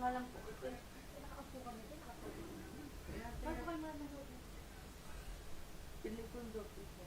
nga lang po. Nakaupo kami din, nakatabi namin. Bago kayo manood? Piling ko yung dope ito.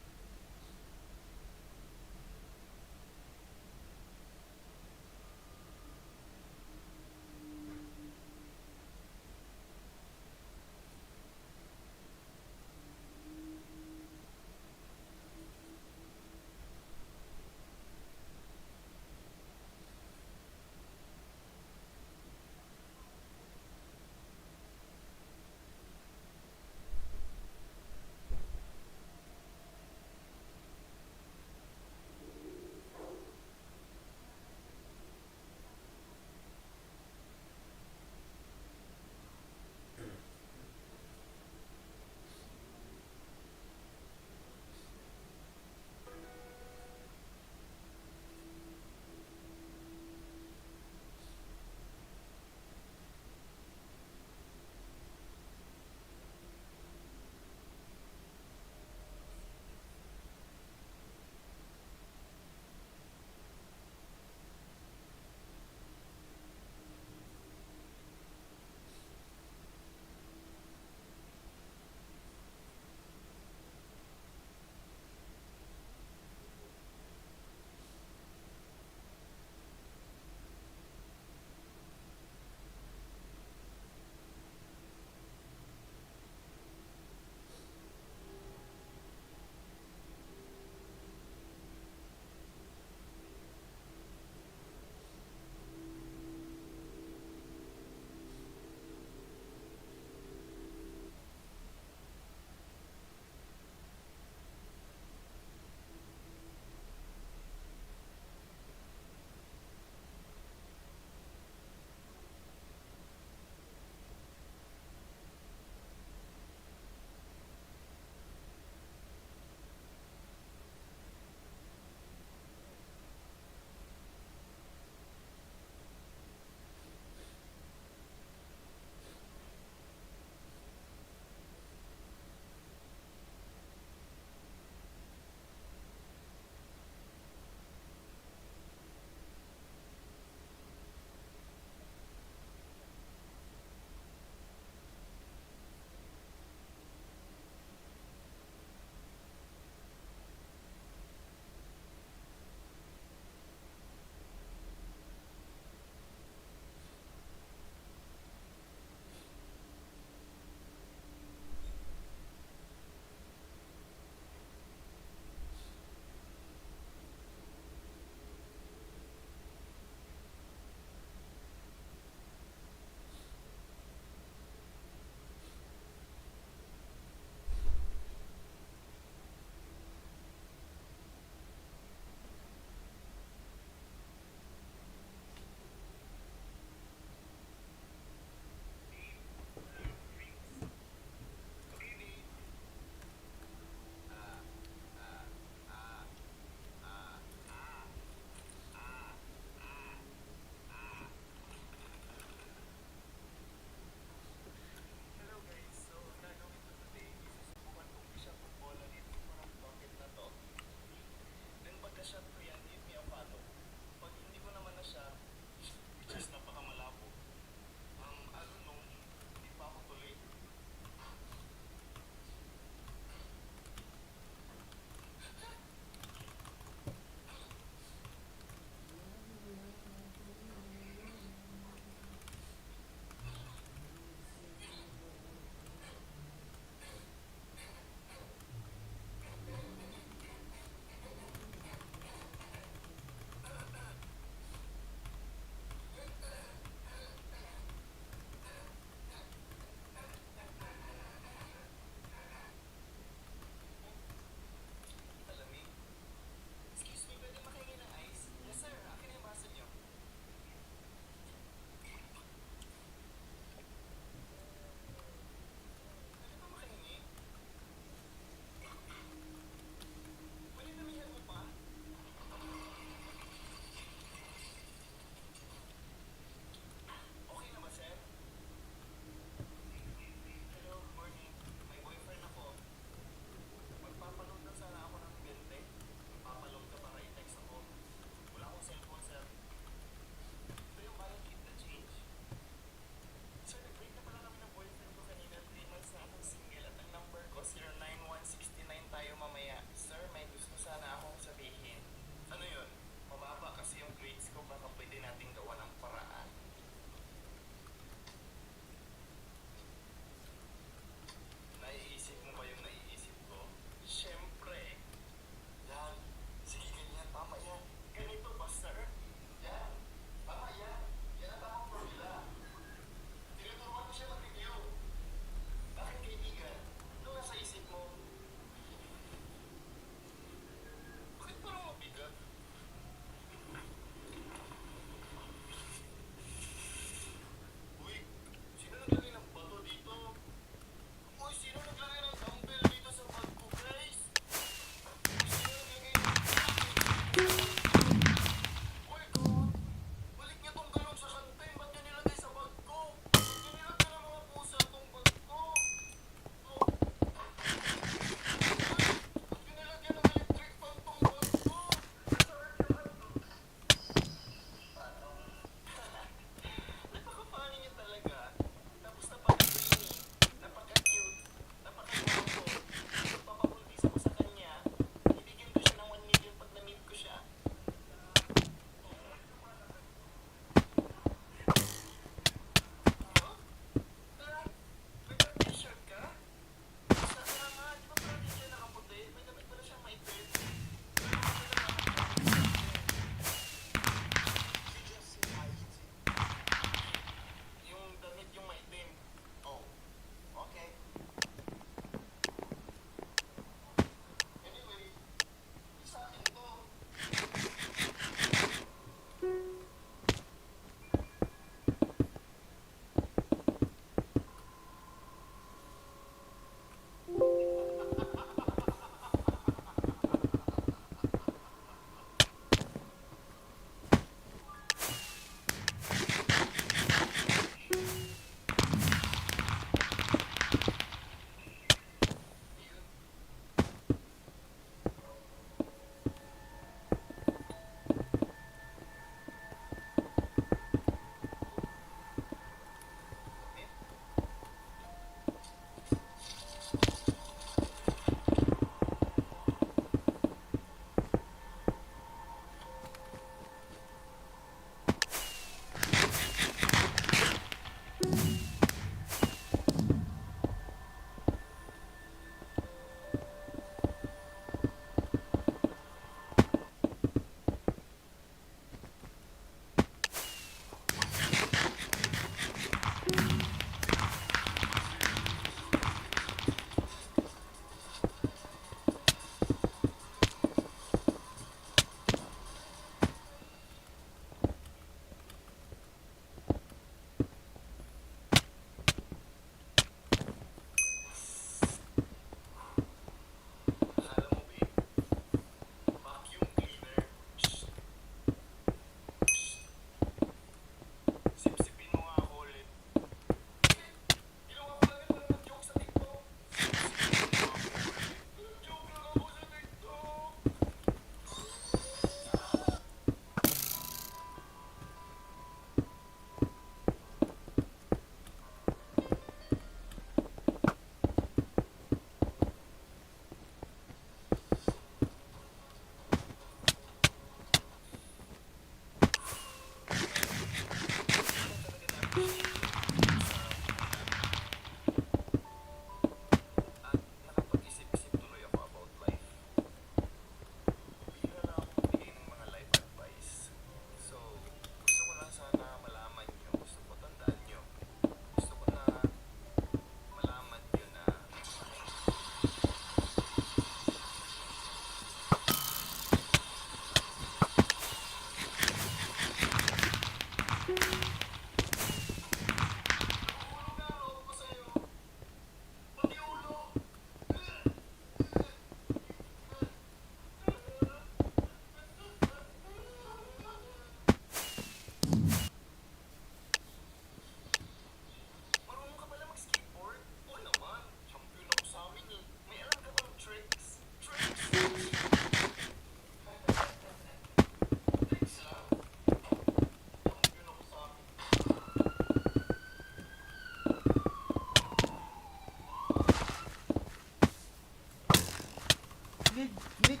Gid, Nick.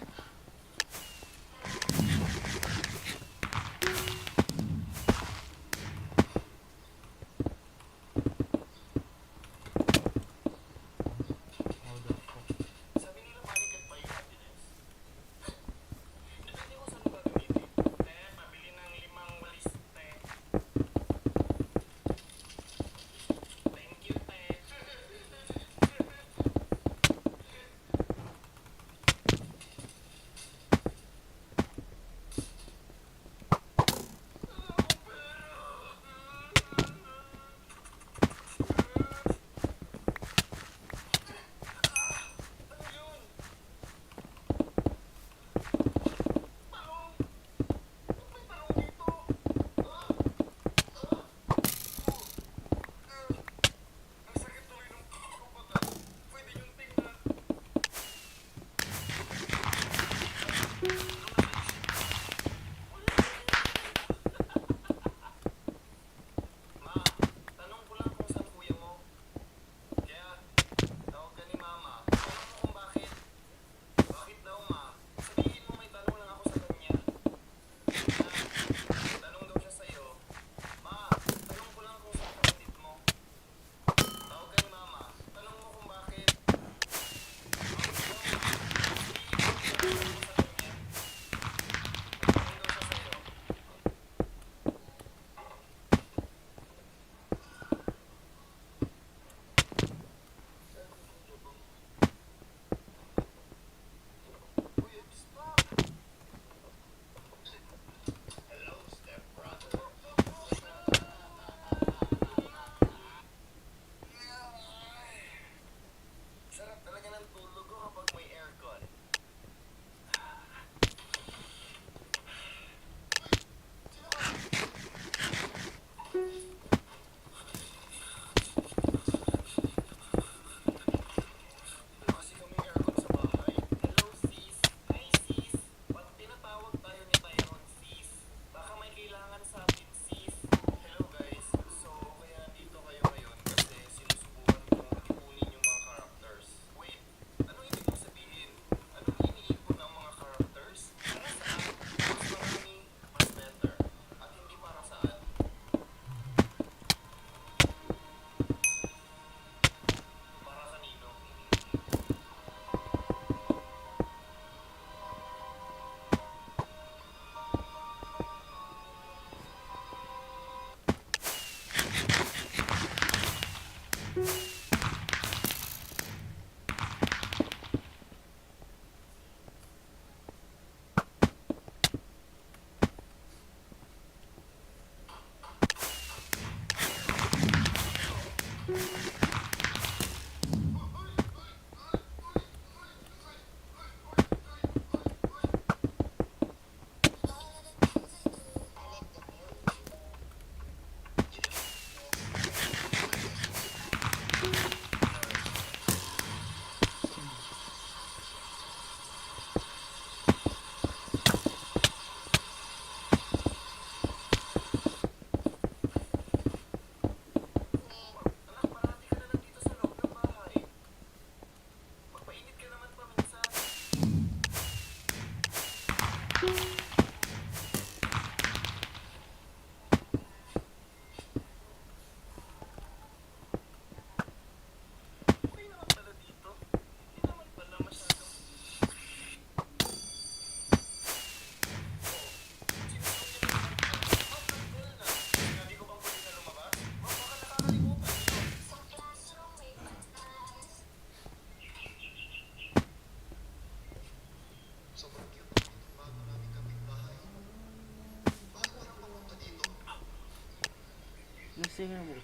Nagsinger mo.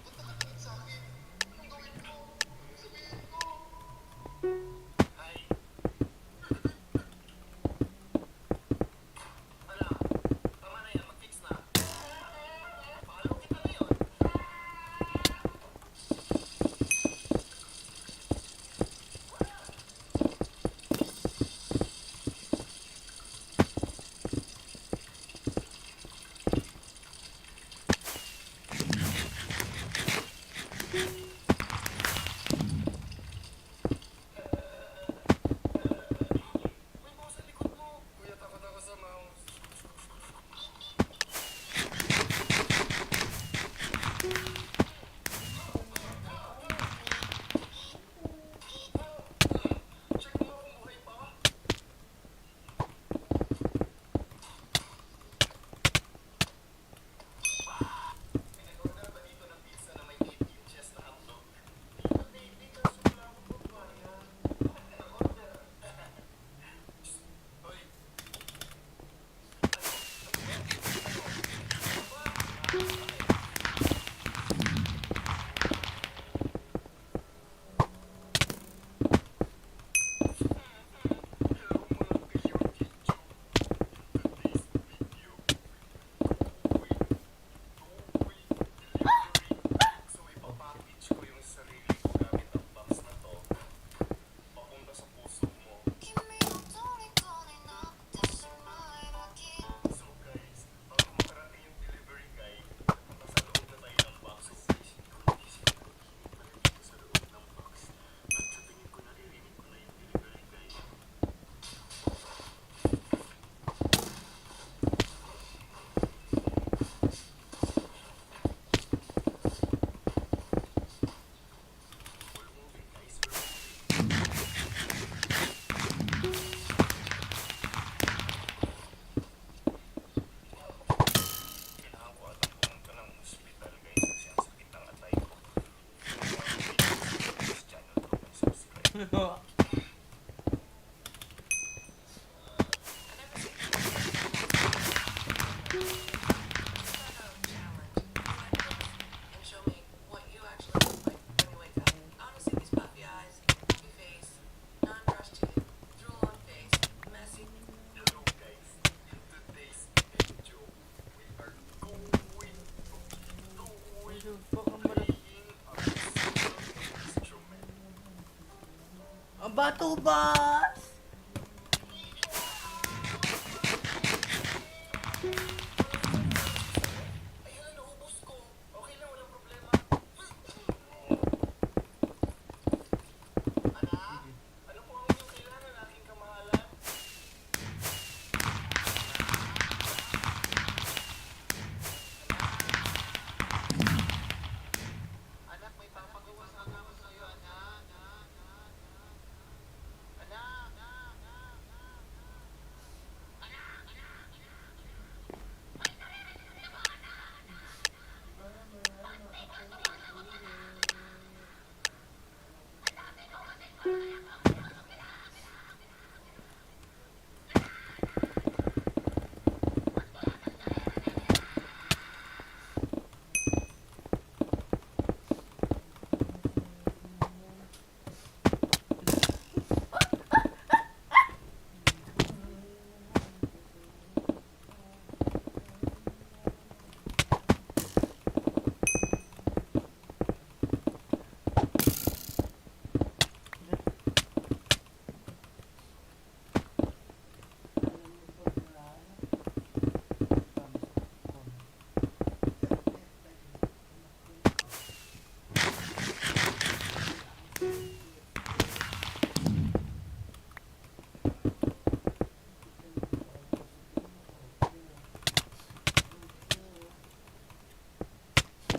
Patubas!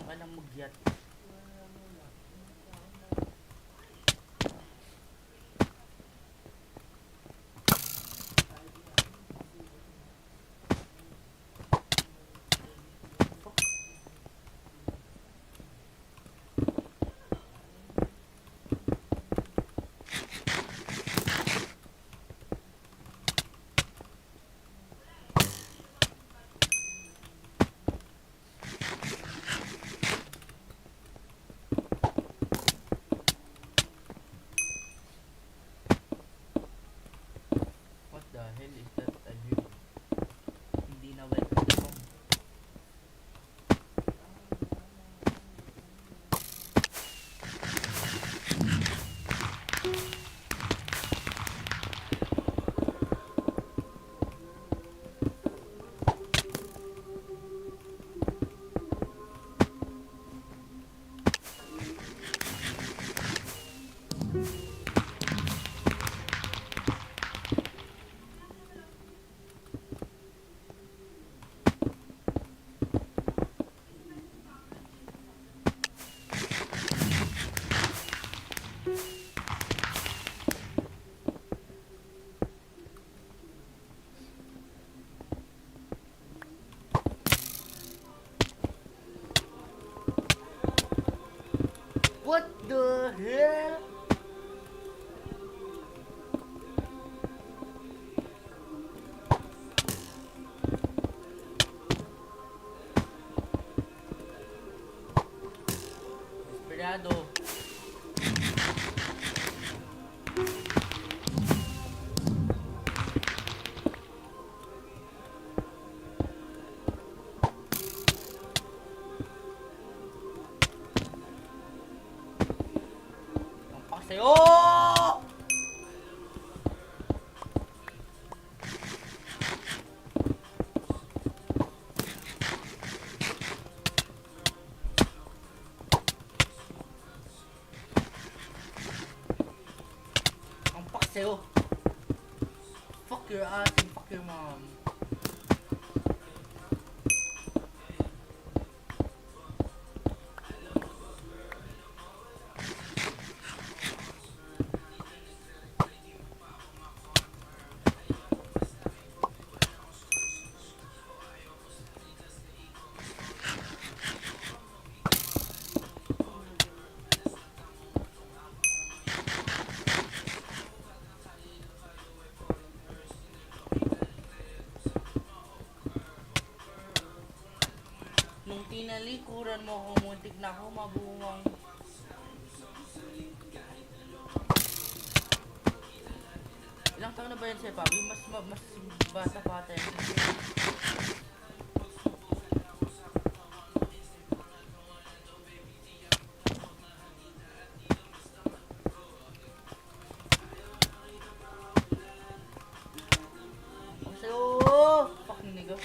Walang mugyat. What the hell is that I hear? Hindi na welcome to home. What the hell? Desperado. Ang pasayo! Ang pasayo! Fuck your ass and fuck your mom. Nung tinalikuran mo ako, muntik na ako mabuwang. Ilang taon na ba yan si Pabi? Mas bata pa ata yan. Oh! Fucking nigga.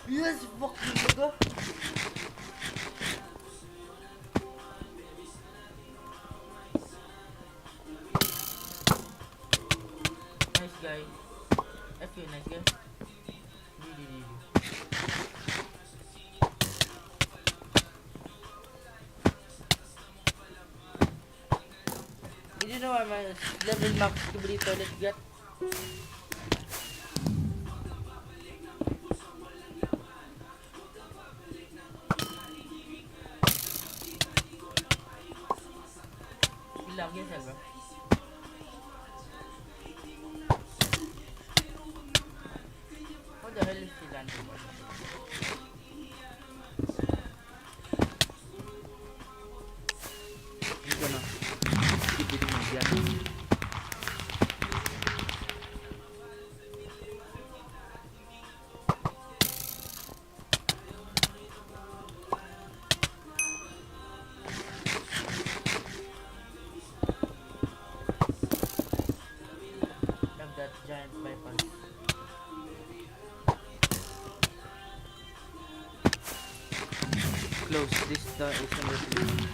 Yes, fucking nigga. Nice guy. F you, nice guy. Really. Did you know I'm a level max to Brito? Let's get. Ilang yes, bro. What the hell is he landing on? Hindi ko na. Hindi ko na. Have that giant bypass. Close. This is number 3.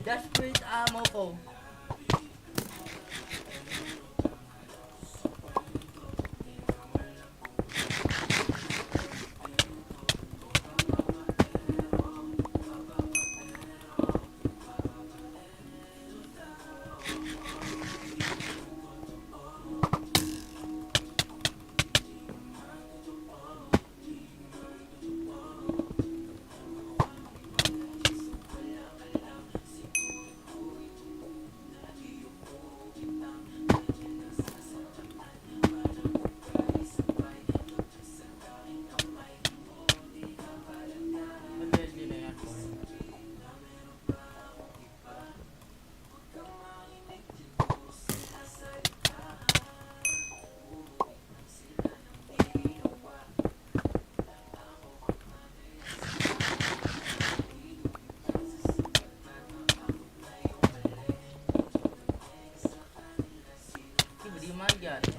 Desperate ammo ko. Mangyari.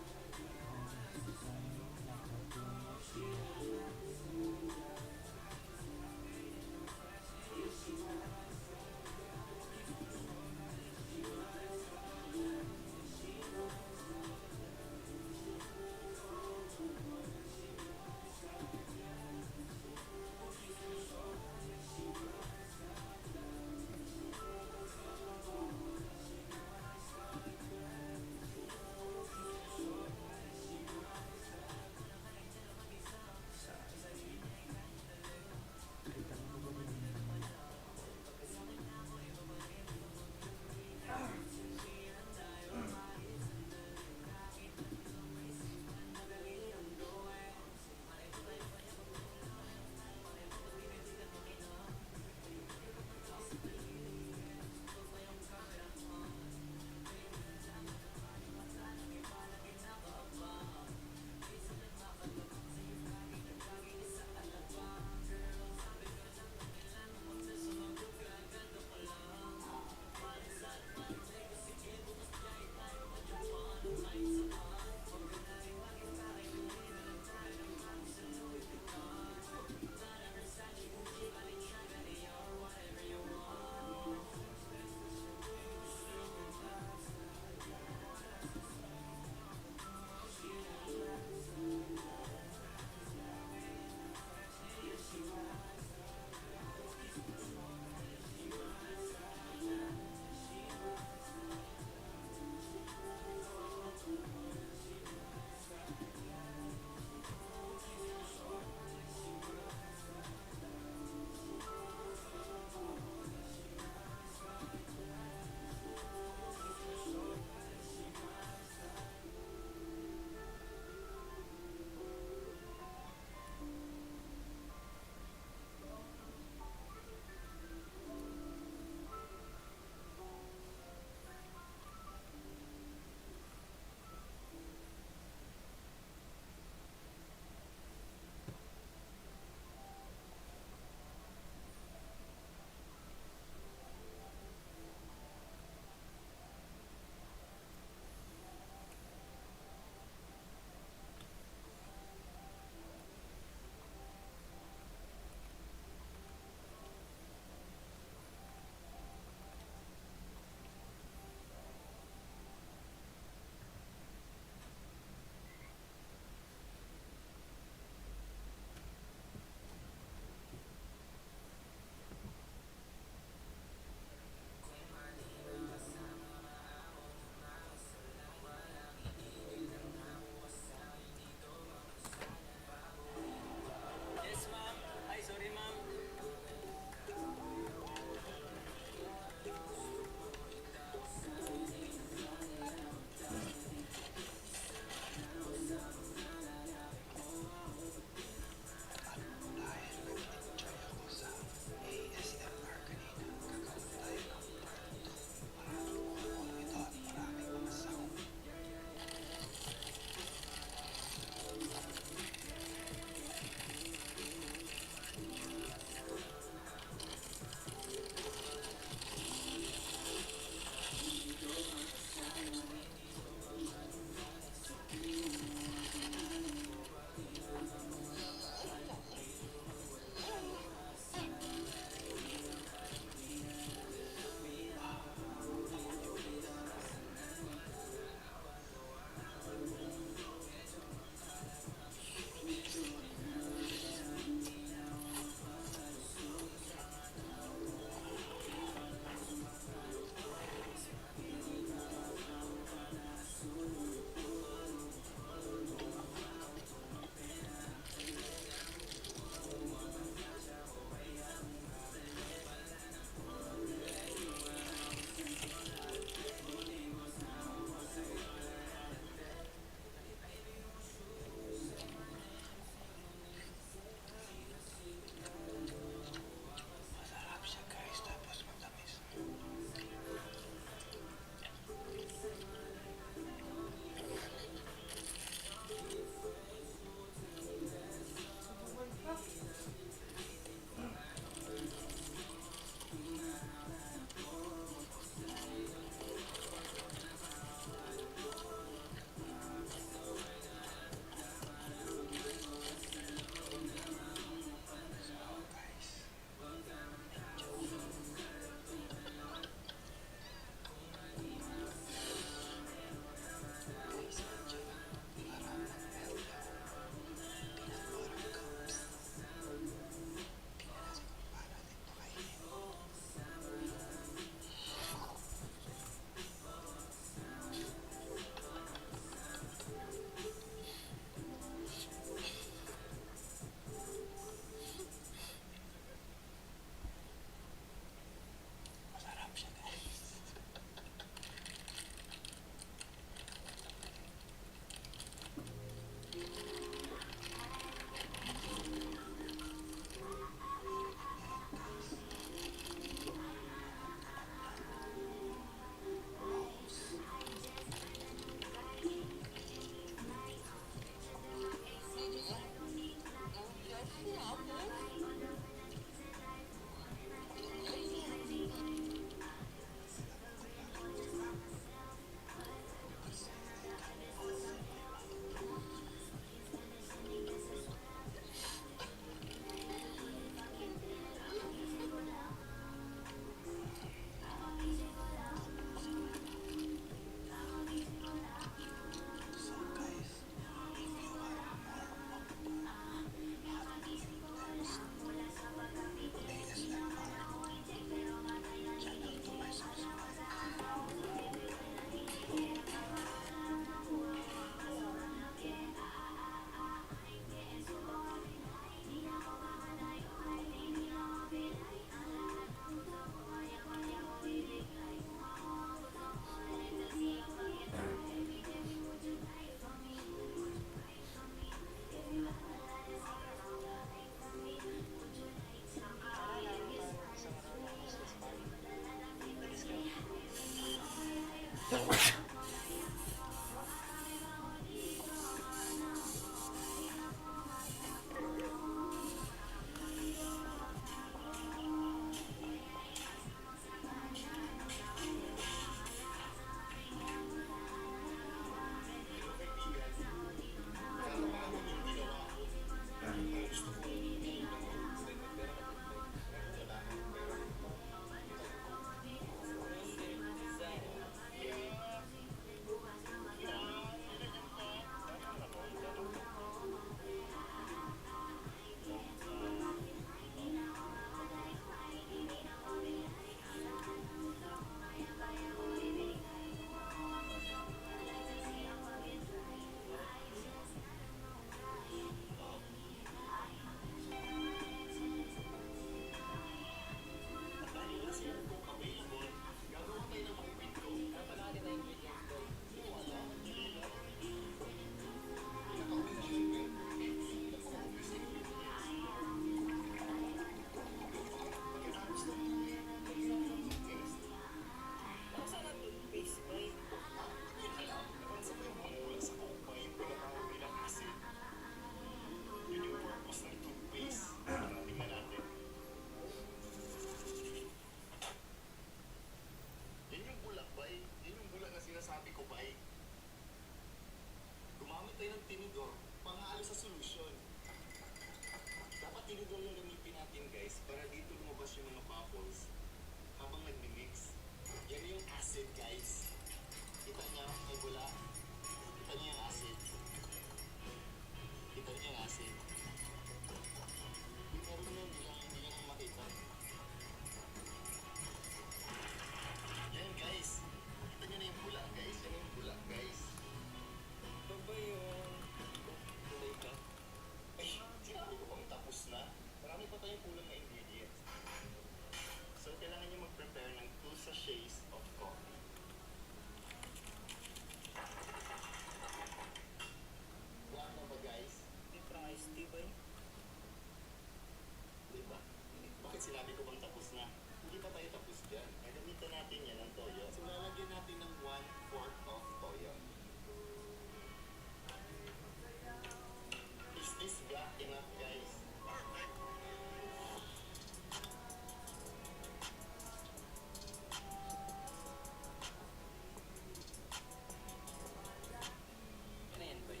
Ano yan, boy?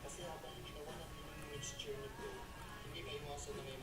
Kasi habang ginawa natin yung mixture nito, hindi maiwasan na may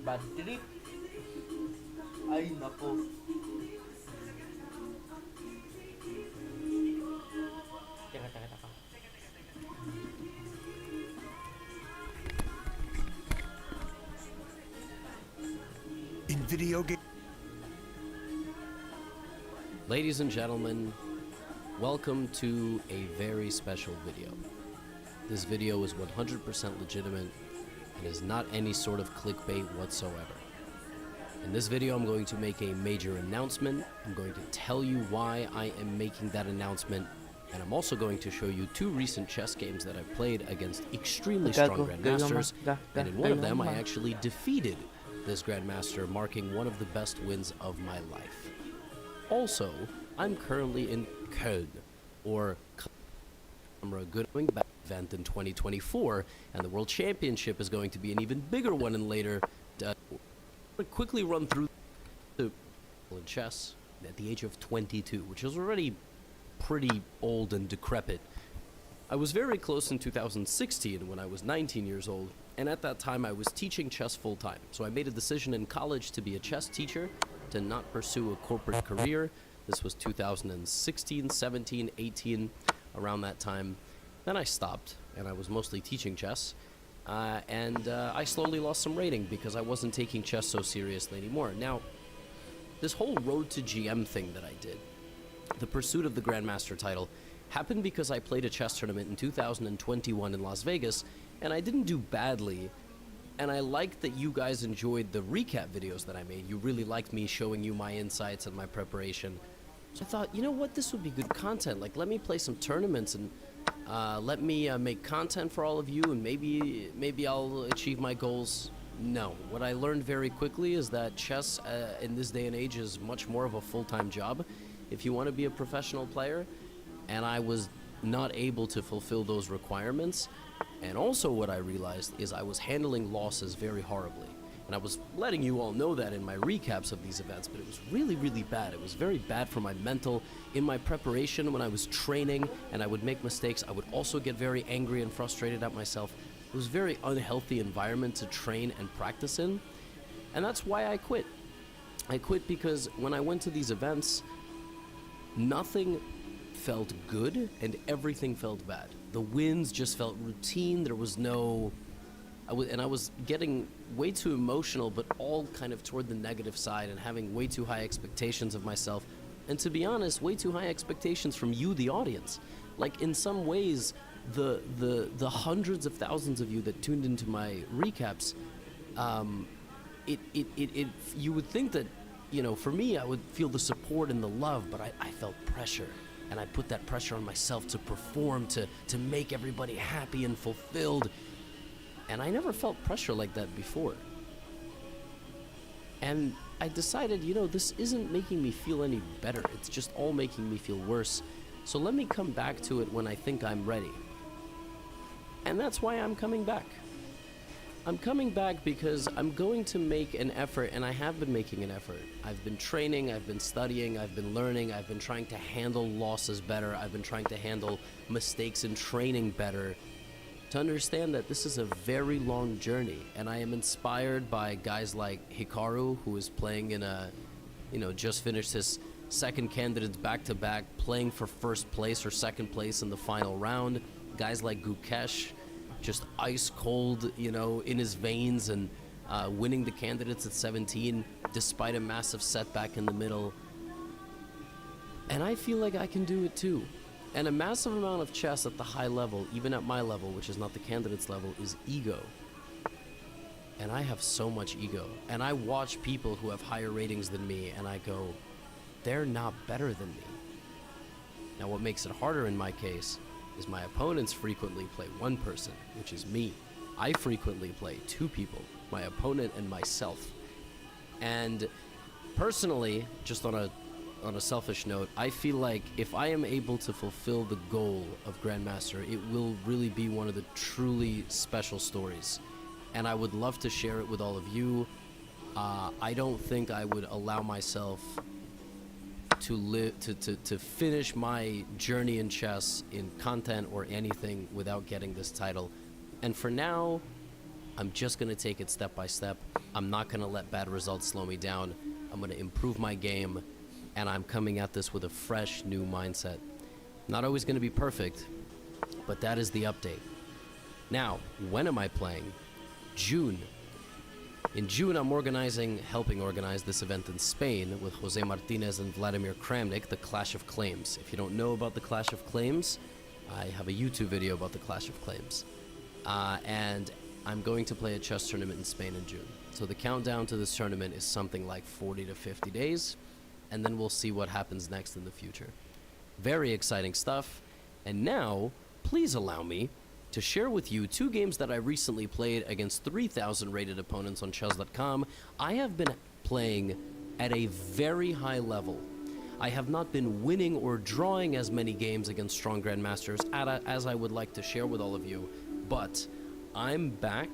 Bad trip. Ay, nako. Teka. In video game. Ladies and gentlemen, welcome to a very special video. This video is 100% legitimate and is not any sort of clickbait whatsoever. In this video, I'm going to make a major announcement. I'm going to tell you why I am making that announcement, and I'm also going to show you 2 recent chess games that I've played against extremely strong grandmasters, and in one of them I actually defeated this grandmaster, marking one of the best wins of my life. Also, I'm currently in Köln, or Camera Goodwing Back event in 2024, and the World Championship is going to be an even bigger one in later. Quickly run through the in chess at the age of 22, which is already pretty old and decrepit. I was very close in 2016 when I was 19 years old, and at that time I was teaching chess full-time. So I made a decision in college to be a chess teacher, to not pursue a corporate career. This was 2016, 17, 18, around that time. Then I stopped, and I was mostly teaching chess, and I slowly lost some rating because I wasn't taking chess so seriously anymore. Now, this whole road to GM thing that I did, the pursuit of the Grandmaster title, happened because I played a chess tournament in 2021 in Las Vegas, and I didn't do badly, and I liked that you guys enjoyed the recap videos that I made. You really liked me showing you my insights and my preparation. So I thought, you know what, this would be good content. Like, let me play some tournaments and let me make content for all of you, and maybe I'll achieve my goals. No. What I learned very quickly is that chess in this day and age is much more of a full-time job if you want to be a professional player, and I was not able to fulfill those requirements. And also what I realized is I was handling losses very horribly. And I was letting you all know that in my recaps of these events, but it was really, really bad. It was very bad for my mental. In my preparation, when I was training and I would make mistakes, I would also get very angry and frustrated at myself. It was a very unhealthy environment to train and practice in. And that's why I quit. I quit because when I went to these events, nothing felt good and everything felt bad. The wins just felt routine. There was no... I was getting way too emotional, but all kind of toward the negative side, and having way too high expectations of myself. And to be honest, way too high expectations from you, the audience. Like, in some ways, the hundreds of thousands of you that tuned into my recaps, you would think that, you know, for me, I would feel the support and the love, but I felt pressure. And I put that pressure on myself to perform, to make everybody happy and fulfilled. And I never felt pressure like that before. And I decided, you know, this isn't making me feel any better. It's just all making me feel worse. So let me come back to it when I think I'm ready. And that's why I'm coming back. I'm coming back because I'm going to make an effort, and I have been making an effort. I've been training, I've been studying, I've been learning, I've been trying to handle losses better, I've been trying to handle mistakes in training better, to understand that this is a very long journey. And I am inspired by guys like Hikaru, who is playing in a, you know, just finished his second candidates back-to-back, playing for first place or second place in the final round. Guys like Gukesh, just ice cold, you know, in his veins, and winning the candidates at 17 despite a massive setback in the middle. And I feel like I can do it too. And a massive amount of chess at the high level, even at my level, which is not the candidates level, is ego. And I have so much ego. And I watch people who have higher ratings than me, and I go, they're not better than me. Now, what makes it harder in my case is my opponents frequently play one person, which is me. I frequently play 2 people, my opponent and myself. And personally, just on a selfish note, I feel like if I am able to fulfill the goal of Grandmaster, it will really be one of the truly special stories. And I would love to share it with all of you. I don't think I would allow myself to finish my journey in chess, in content or anything, without getting this title. And for now, I'm just going to take it step by step. I'm not going to let bad results slow me down. I'm going to improve my game, and I'm coming at this with a fresh, new mindset. Not always going to be perfect, but that is the update. Now, when am I playing? June. In June, I'm helping organize this event in Spain with Jose Martinez and Vladimir Kramnik, the Clash of Claims. If you don't know about the Clash of Claims, I have a YouTube video about the Clash of Claims. And I'm going to play a chess tournament in Spain in June. So the countdown to this tournament is something like 40 to 50 days, and then we'll see what happens next in the future. Very exciting stuff. And now, please allow me to share with you 2 games that I recently played against 3,000 rated opponents on chess.com. I have been playing at a very high level. I have not been winning or drawing as many games against strong grandmasters as I would like to share with all of you, but I'm back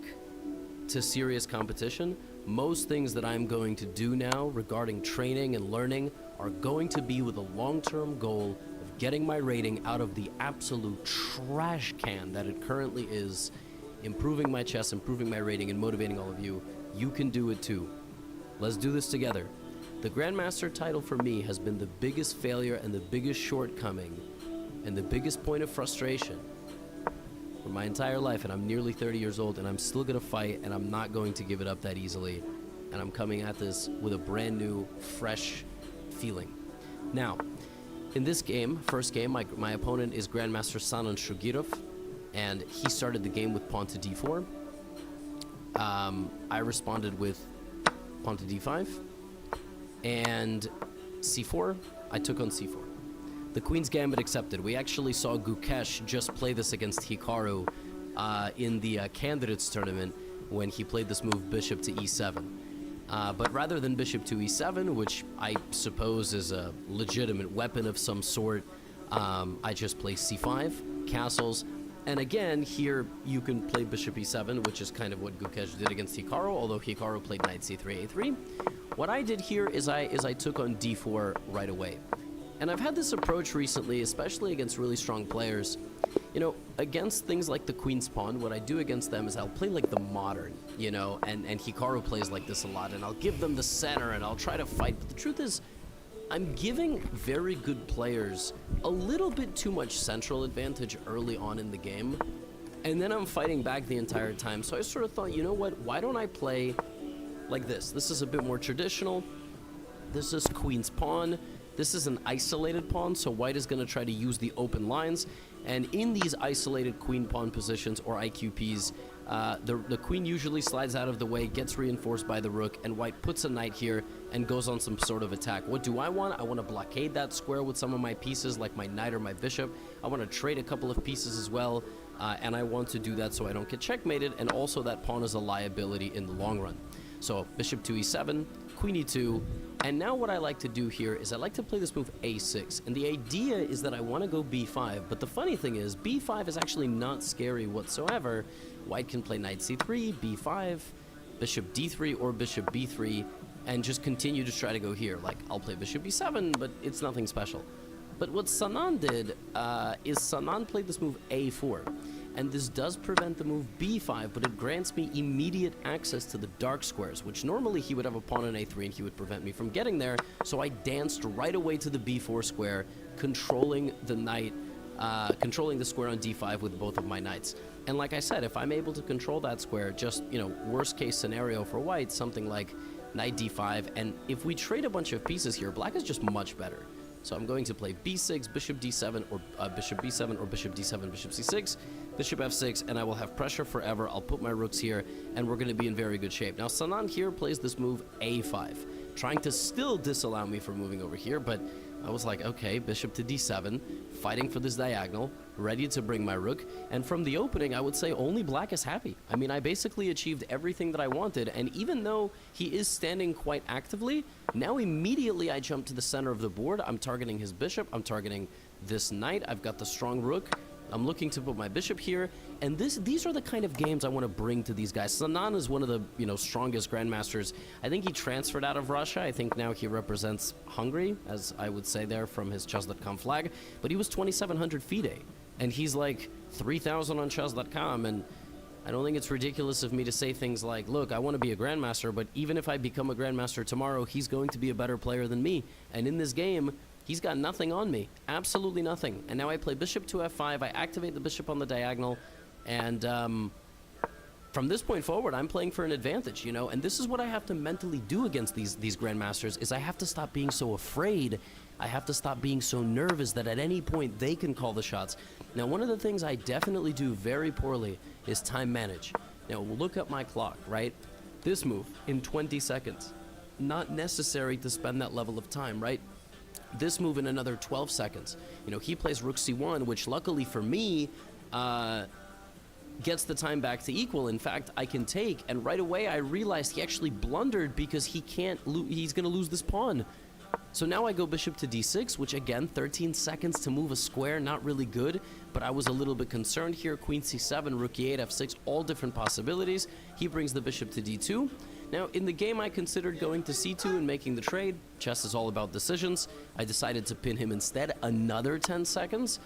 to serious competition. Most things that I'm going to do now regarding training and learning are going to be with a long-term goal of getting my rating out of the absolute trash can that it currently is, improving my chess, improving my rating, and motivating all of you. You can do it too. Let's do this together. The Grandmaster title for me has been the biggest failure and the biggest shortcoming and the biggest point of frustration for my entire life, and I'm nearly 30 years old, and I'm still gonna fight, and I'm not going to give it up that easily, and I'm coming at this with a brand new, fresh feeling. Now, in this game, first game, my opponent is Grandmaster Sanan Shugirov, and he started the game with pawn to d4. I responded with pawn to d5, and c4, I took on c4. The Queen's Gambit accepted. We actually saw Gukesh just play this against Hikaru in the Candidates tournament when he played this move bishop to e7. But rather than bishop to e7, which I suppose is a legitimate weapon of some sort, I just play c5, castles, and again, here you can play bishop e7, which is kind of what Gukesh did against Hikaru, although Hikaru played knight c3, a3. What I did here is I took on d4 right away. And I've had this approach recently, especially against really strong players. You know, against things like the Queen's Pawn, what I do against them is I'll play like the modern, you know, and Hikaru plays like this a lot, and I'll give them the center, and I'll try to fight. But the truth is, I'm giving very good players a little bit too much central advantage early on in the game, and then I'm fighting back the entire time. So I sort of thought, you know what, why don't I play like this? This is a bit more traditional. This is Queen's Pawn. This is an isolated pawn, so white is going to try to use the open lines. And in these isolated queen pawn positions, or IQPs, the queen usually slides out of the way, gets reinforced by the rook, and white puts a knight here and goes on some sort of attack. What do I want? I want to blockade that square with some of my pieces, like my knight or my bishop. I want to trade a couple of pieces as well, and I want to do that so I don't get checkmated, and also that pawn is a liability in the long run. So bishop to e7, queen e2, and now what I like to do here is I like to play this move a6, and the idea is that I want to go b5, but the funny thing is b5 is actually not scary whatsoever. White can play knight c3, b5, bishop d3, or bishop b3, and just continue to try to go here. Like, I'll play bishop b7, but it's nothing special. But what Sanan did is Sanan played this move a4, and this does prevent the move b5, but it grants me immediate access to the dark squares, which normally he would have a pawn on a3 and he would prevent me from getting there. So I danced right away to the b4 square, controlling the knight, controlling the square on d5 with both of my knights. And like I said, if I'm able to control that square, just, you know, worst case scenario for white, something like knight d5, and if we trade a bunch of pieces here, black is just much better. So I'm going to play b6, bishop d7, or bishop b7, or bishop d7, bishop c6, bishop f6, and I will have pressure forever. I'll put my rooks here, and we're going to be in very good shape. Now, Sanan here plays this move a5, trying to still disallow me from moving over here, but I was like, okay, bishop to d7, fighting for this diagonal, ready to bring my rook, and from the opening, I would say only black is happy. I mean, I basically achieved everything that I wanted, and even though he is standing quite actively, now immediately I jump to the center of the board. I'm targeting his bishop, I'm targeting this knight, I've got the strong rook, I'm looking to put my bishop here, and these are the kind of games I want to bring to these guys. Sanan is one of the, you know, strongest grandmasters. I think he transferred out of Russia. I think now he represents Hungary, as I would say there from his chess.com flag, but he was 2,700 FIDE, and he's like 3,000 on chess.com, and I don't think it's ridiculous of me to say things like, look, I want to be a grandmaster, but even if I become a grandmaster tomorrow, he's going to be a better player than me. And in this game, he's got nothing on me. Absolutely nothing. And now I play bishop to f5. I activate the bishop on the diagonal. And from this point forward, I'm playing for an advantage, you know? And this is what I have to mentally do against these grandmasters, is I have to stop being so afraid. I have to stop being so nervous that at any point they can call the shots. Now, one of the things I definitely do very poorly is time manage. Now, look at my clock, right? This move in 20 seconds. Not necessary to spend that level of time, right? This move in another 12 seconds. You know, he plays rook c1, which luckily for me, gets the time back to equal. In fact, I can take, and right away I realized he actually blundered because he can't, he's gonna lose this pawn. So now I go bishop to d6, which again, 13 seconds to move a square, not really good, but I was a little bit concerned here. Queen c7, rook e8, f6, all different possibilities. He brings the bishop to d2. Now, in the game, I considered going to c2 and making the trade. Chess is all about decisions. I decided to pin him instead, another 10 seconds.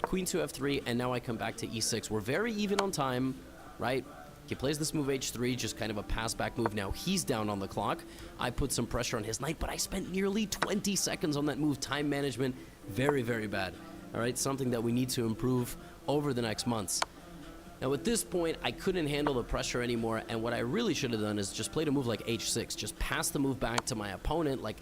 Queen to f3, and now I come back to e6. We're very even on time, right? He plays this move h3, just kind of a pass-back move. Now he's down on the clock. I put some pressure on his knight, but I spent nearly 20 seconds on that move. Time management, very, very bad. All right, something that we need to improve over the next months. Now at this point, I couldn't handle the pressure anymore, and what I really should have done is just played a move like h6, just pass the move back to my opponent. Like,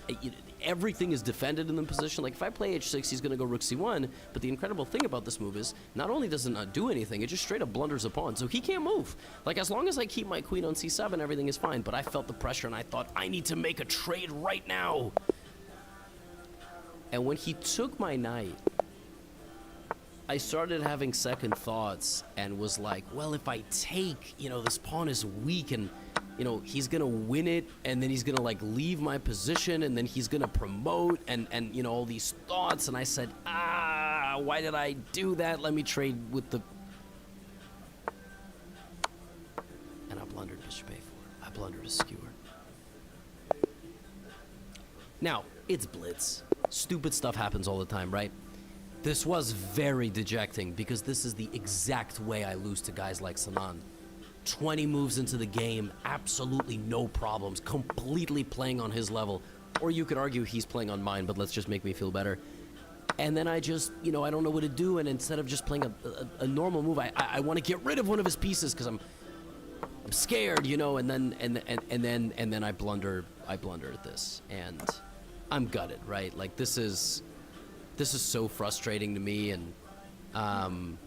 everything is defended in the position. Like, if I play h6, he's going to go rook c1, but the incredible thing about this move is, not only does it not do anything, it just straight up blunders a pawn, so he can't move. Like, as long as I keep my queen on c7, everything is fine, but I felt the pressure, and I thought, I need to make a trade right now. And when he took my knight, I started having second thoughts and was like, well, if I take, you know, this pawn is weak and, you know, he's gonna win it and then he's gonna like leave my position and then he's gonna promote and you know, all these thoughts. And I said, why did I do that? Let me trade with the... And I blundered bishop a4. I blundered a skewer. Now, it's blitz. Stupid stuff happens all the time, right? This was very dejecting because this is the exact way I lose to guys like Sinan. 20 moves into the game, absolutely no problems, completely playing on his level. Or you could argue he's playing on mine, but let's just make me feel better. And then I just, you know, I don't know what to do, and instead of just playing a normal move, I want to get rid of one of his pieces because I'm scared, you know, and then I blunder at this, and I'm gutted, right? Like, this is so frustrating to me, and all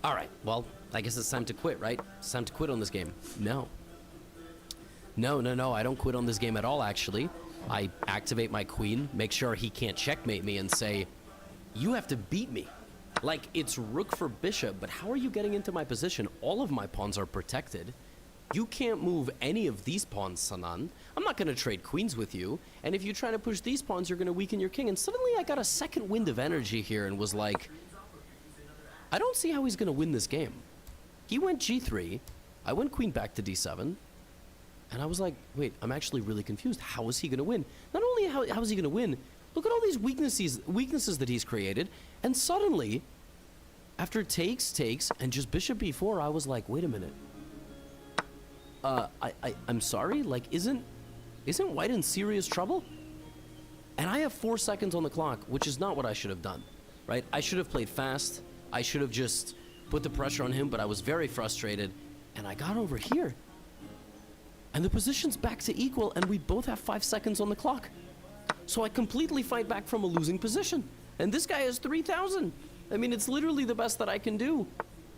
right, well, I guess it's time to quit, right? It's time to quit on this game. No, I don't quit on this game at all, actually. I activate my queen, make sure he can't checkmate me, and say, you have to beat me. Like, it's rook for bishop, but how are you getting into my position? All of my pawns are protected. You can't move any of these pawns, Sinan. I'm not going to trade queens with you. And if you try to push these pawns, you're going to weaken your king. And suddenly I got a second wind of energy here and was like, I don't see how he's going to win this game. He went g3. I went queen back to d7. And I was like, wait, I'm actually really confused. How is he going to win? Not only how is he going to win, look at all these weaknesses that he's created. And suddenly, after takes, and just bishop b4, I was like, wait a minute. I'm sorry, like, isn't white in serious trouble? And I have 4 seconds on the clock, which is not what I should have done, right? I should have played fast. I should have just put the pressure on him, but I was very frustrated, and I got over here. And the position's back to equal, and we both have 5 seconds on the clock. So I completely fight back from a losing position. And this guy has 3,000. I mean, it's literally the best that I can do,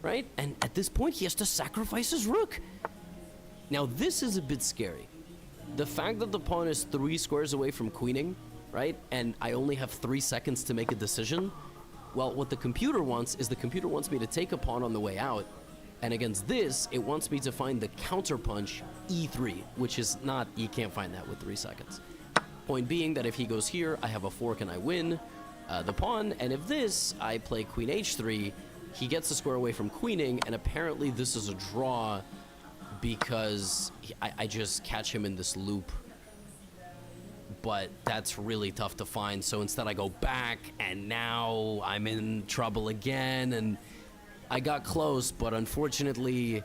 right? And at this point, he has to sacrifice his rook. Now, this is a bit scary. The fact that the pawn is 3 squares away from queening, right? And I only have 3 seconds to make a decision. Well, what the computer wants is the computer wants me to take a pawn on the way out. And against this, it wants me to find the counterpunch e3, which is not, you can't find that with 3 seconds. Point being that if he goes here, I have a fork and I win the pawn. And if this, I play queen h3, he gets a square away from queening. And apparently this is a draw because I just catch him in this loop. But that's really tough to find. So instead I go back, and now I'm in trouble again. And I got close, but unfortunately,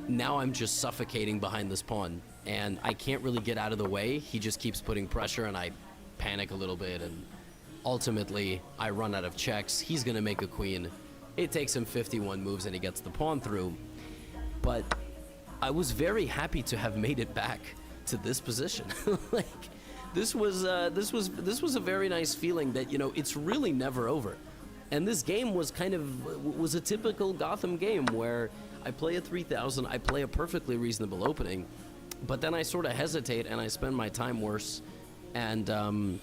now I'm just suffocating behind this pawn, and I can't really get out of the way. He just keeps putting pressure, and I panic a little bit, and ultimately, I run out of checks. He's gonna make a queen. It takes him 51 moves, and he gets the pawn through. But I was very happy to have made it back to this position. Like, this was a very nice feeling that, you know, it's really never over. And this game was was a typical Gotham game where I play a 3000, I play a perfectly reasonable opening, but then I sort of hesitate and I spend my time worse. And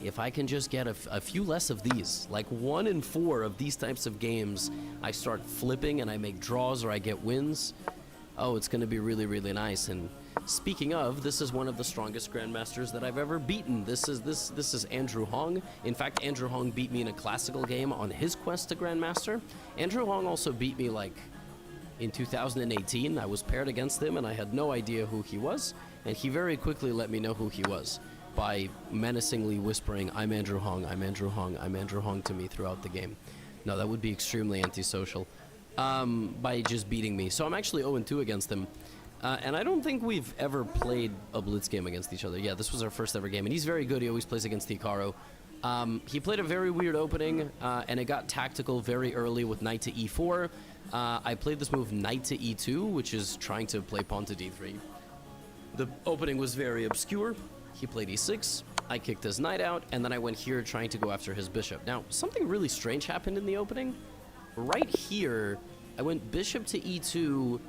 if I can just get a few less of these, like 1 in 4 of these types of games, I start flipping and I make draws or I get wins. Oh, it's going to be really, really nice. And speaking of, this is one of the strongest grandmasters that I've ever beaten. This is Andrew Hong. In fact, Andrew Hong beat me in a classical game on his quest to grandmaster. Andrew Hong also beat me like in 2018. I was paired against him and I had no idea who he was, and he very quickly let me know who he was by menacingly whispering, "I'm Andrew Hong, I'm Andrew Hong, I'm Andrew Hong" to me throughout the game. No, that would be extremely antisocial. By just beating me. So I'm actually 0-2 against him. And I don't think we've ever played a blitz game against each other. Yeah, this was our first ever game, and he's very good. He always plays against Hikaru. He played a very weird opening, and it got tactical very early with knight to e4. I played this move knight to e2, which is trying to play pawn to d3. The opening was very obscure. He played e6. I kicked his knight out, and then I went here trying to go after his bishop. Now, something really strange happened in the opening. Right here, I went bishop to e2,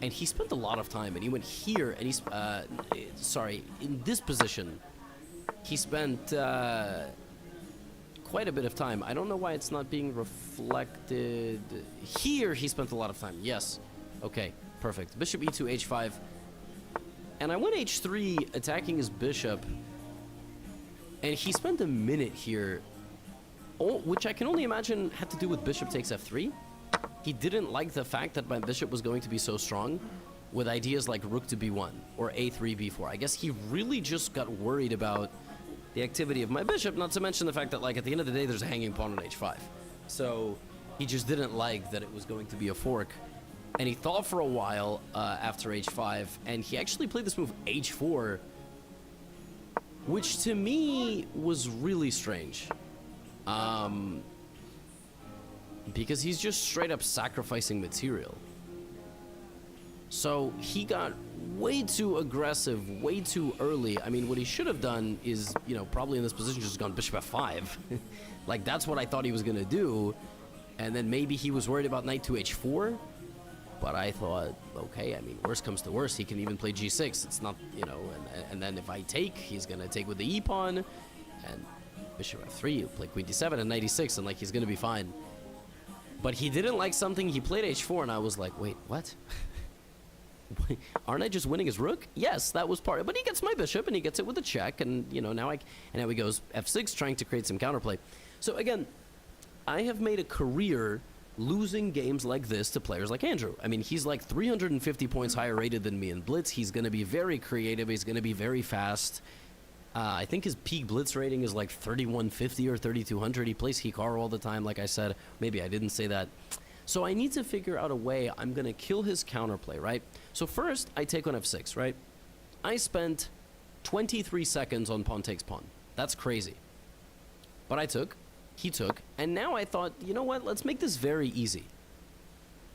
and he spent a lot of time, and he went here, and he's, sorry, in this position, he spent quite a bit of time. I don't know why it's not being reflected. Here, he spent a lot of time. Yes. Okay, perfect. Bishop e2, h5. And I went h3, attacking his bishop, and he spent a minute here, which I can only imagine had to do with bishop takes f3. He didn't like the fact that my bishop was going to be so strong with ideas like rook to b1 or a3, b4. I guess he really just got worried about the activity of my bishop, not to mention the fact that, like, at the end of the day, there's a hanging pawn on h5. So he just didn't like that it was going to be a fork. And he thought for a while after h5, and he actually played this move h4, which to me was really strange. Because he's just straight up sacrificing material. So he got way too aggressive, way too early. I mean, what he should have done is, you know, probably in this position just gone bishop f5. Like, that's what I thought he was going to do. And then maybe he was worried about knight to h4. But I thought, okay, I mean, worst comes to worst, he can even play g6. It's not, you know, and then if I take, he's going to take with the e-pawn. And bishop f3, he'll play queen d7 and knight e6, and, like, he's going to be fine. But he didn't like something. He played h4, and I was like, wait, what? Aren't I just winning his rook? Yes, that was part of it. But he gets my bishop, and he gets it with a check, and, you know, now he goes f6, trying to create some counterplay. So, again, I have made a career losing games like this to players like Andrew. I mean, he's like 350 points higher rated than me in Blitz. He's going to be very creative. He's going to be very fast. I think his peak Blitz rating is like 3150 or 3200. He plays Hikaru all the time, like I said. Maybe I didn't say that. So I need to figure out a way I'm going to kill his counterplay, right? So first, I take on f6, right? I spent 23 seconds on pawn takes pawn. That's crazy. But I took, he took, and now I thought, you know what? Let's make this very easy.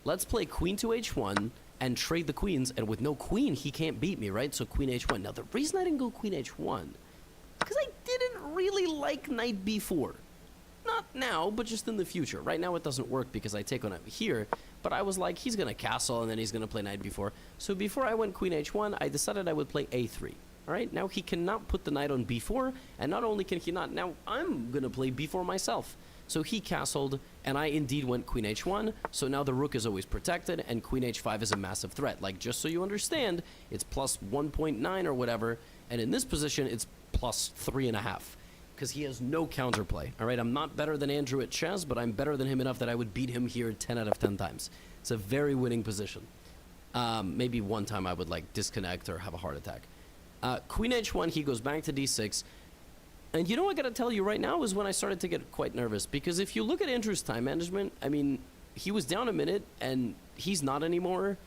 Let's play queen to h1 and trade the queens, and with no queen, he can't beat me, right? So queen h1. Now, the reason I didn't go queen h1, because I didn't really like knight b4. Not now, but just in the future. Right now, it doesn't work because I take on it here, but I was like, he's going to castle, and then he's going to play knight b4. So before I went queen h1, I decided I would play a3. All right, now he cannot put the knight on b4, and not only can he not, now I'm going to play b4 myself. So he castled, and I indeed went queen h1, so now the rook is always protected, and queen h5 is a massive threat. Like, just so you understand, it's plus 1.9 or whatever, and in this position, it's plus 3.5, because he has no counterplay. All right, I'm not better than Andrew at chess, but I'm better than him enough that I would beat him here 10 out of 10 times. It's a very winning position. Maybe one time I would, like, disconnect or have a heart attack. Queen h1, he goes back to d6. And you know what I gotta tell you right now is when I started to get quite nervous, because if you look at Andrew's time management, I mean, he was down a minute and he's not anymore,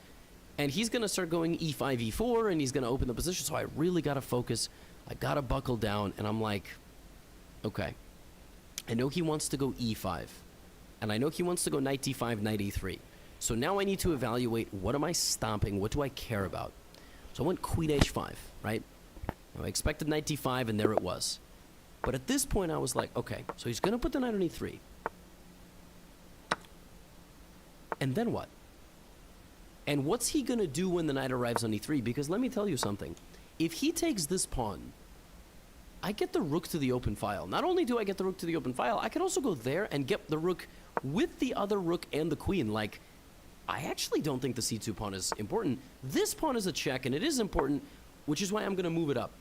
and he's gonna start going e5, e4, and he's gonna open the position. So I really gotta focus. I gotta buckle down, and I'm like, okay, I know he wants to go e5, and I know he wants to go knight d5, knight e3. So now I need to evaluate, what am I stomping? What do I care about? So I went queen h5, right? I expected knight d5, and there it was. But at this point, I was like, okay, so he's going to put the knight on e3. And then what? And what's he going to do when the knight arrives on e3? Because let me tell you something. If he takes this pawn, I get the rook to the open file. Not only do I get the rook to the open file, I can also go there and get the rook with the other rook and the queen. Like, I actually don't think the c2 pawn is important. This pawn is a check, and it is important, which is why I'm going to move it up.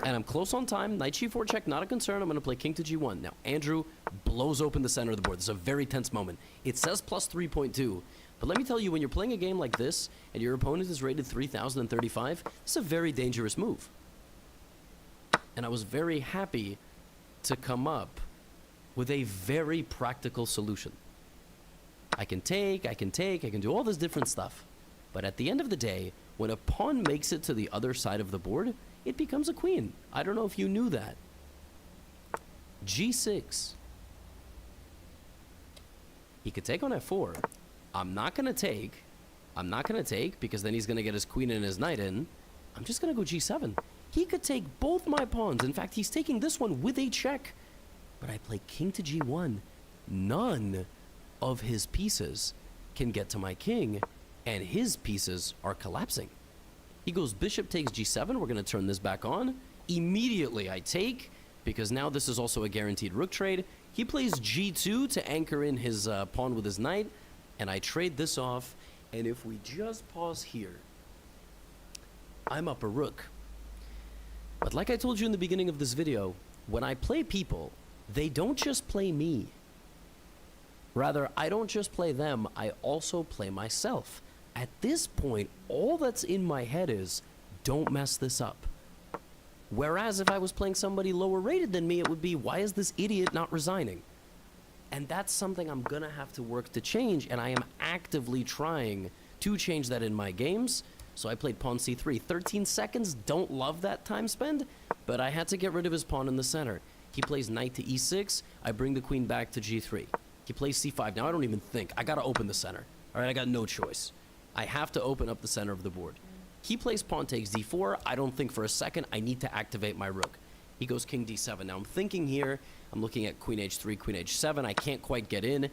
And I'm close on time. Knight g4 check, not a concern. I'm going to play king to g1. Now, Andrew blows open the center of the board. This is a very tense moment. It says plus 3.2. But let me tell you, when you're playing a game like this, and your opponent is rated 3035, it's a very dangerous move. And I was very happy to come up with a very practical solution. I can take, I can do all this different stuff. But at the end of the day, when a pawn makes it to the other side of the board, it becomes a queen. I don't know if you knew that. g6. He could take on f4. I'm not going to take because then he's going to get his queen and his knight in. I'm just going to go g7. He could take both my pawns. In fact, he's taking this one with a check. But I play king to g1. None of his pieces can get to my king, and his pieces are collapsing. He goes bishop takes g7. We're going to turn this back on. Immediately I take, because now this is also a guaranteed rook trade. He plays g2 to anchor in his pawn with his knight, and I trade this off. And if we just pause here, I'm up a rook. But like I told you in the beginning of this video, when I play people, they don't just play me. Rather, I don't just play them, I also play myself. At this point, all that's in my head is, don't mess this up. Whereas if I was playing somebody lower rated than me, it would be, why is this idiot not resigning? And that's something I'm gonna have to work to change, and I am actively trying to change that in my games. So I played pawn c3. 13 seconds, don't love that time spend, but I had to get rid of his pawn in the center. He plays knight to e6, I bring the queen back to g3. He plays c5. Now I don't even think. I gotta open the center. Alright, I got no choice. I have to open up the center of the board. He plays pawn takes d4. I don't think for a second. I need to activate my rook. He goes king d7. Now I'm thinking here, I'm looking at queen h3, queen h7. I can't quite get in.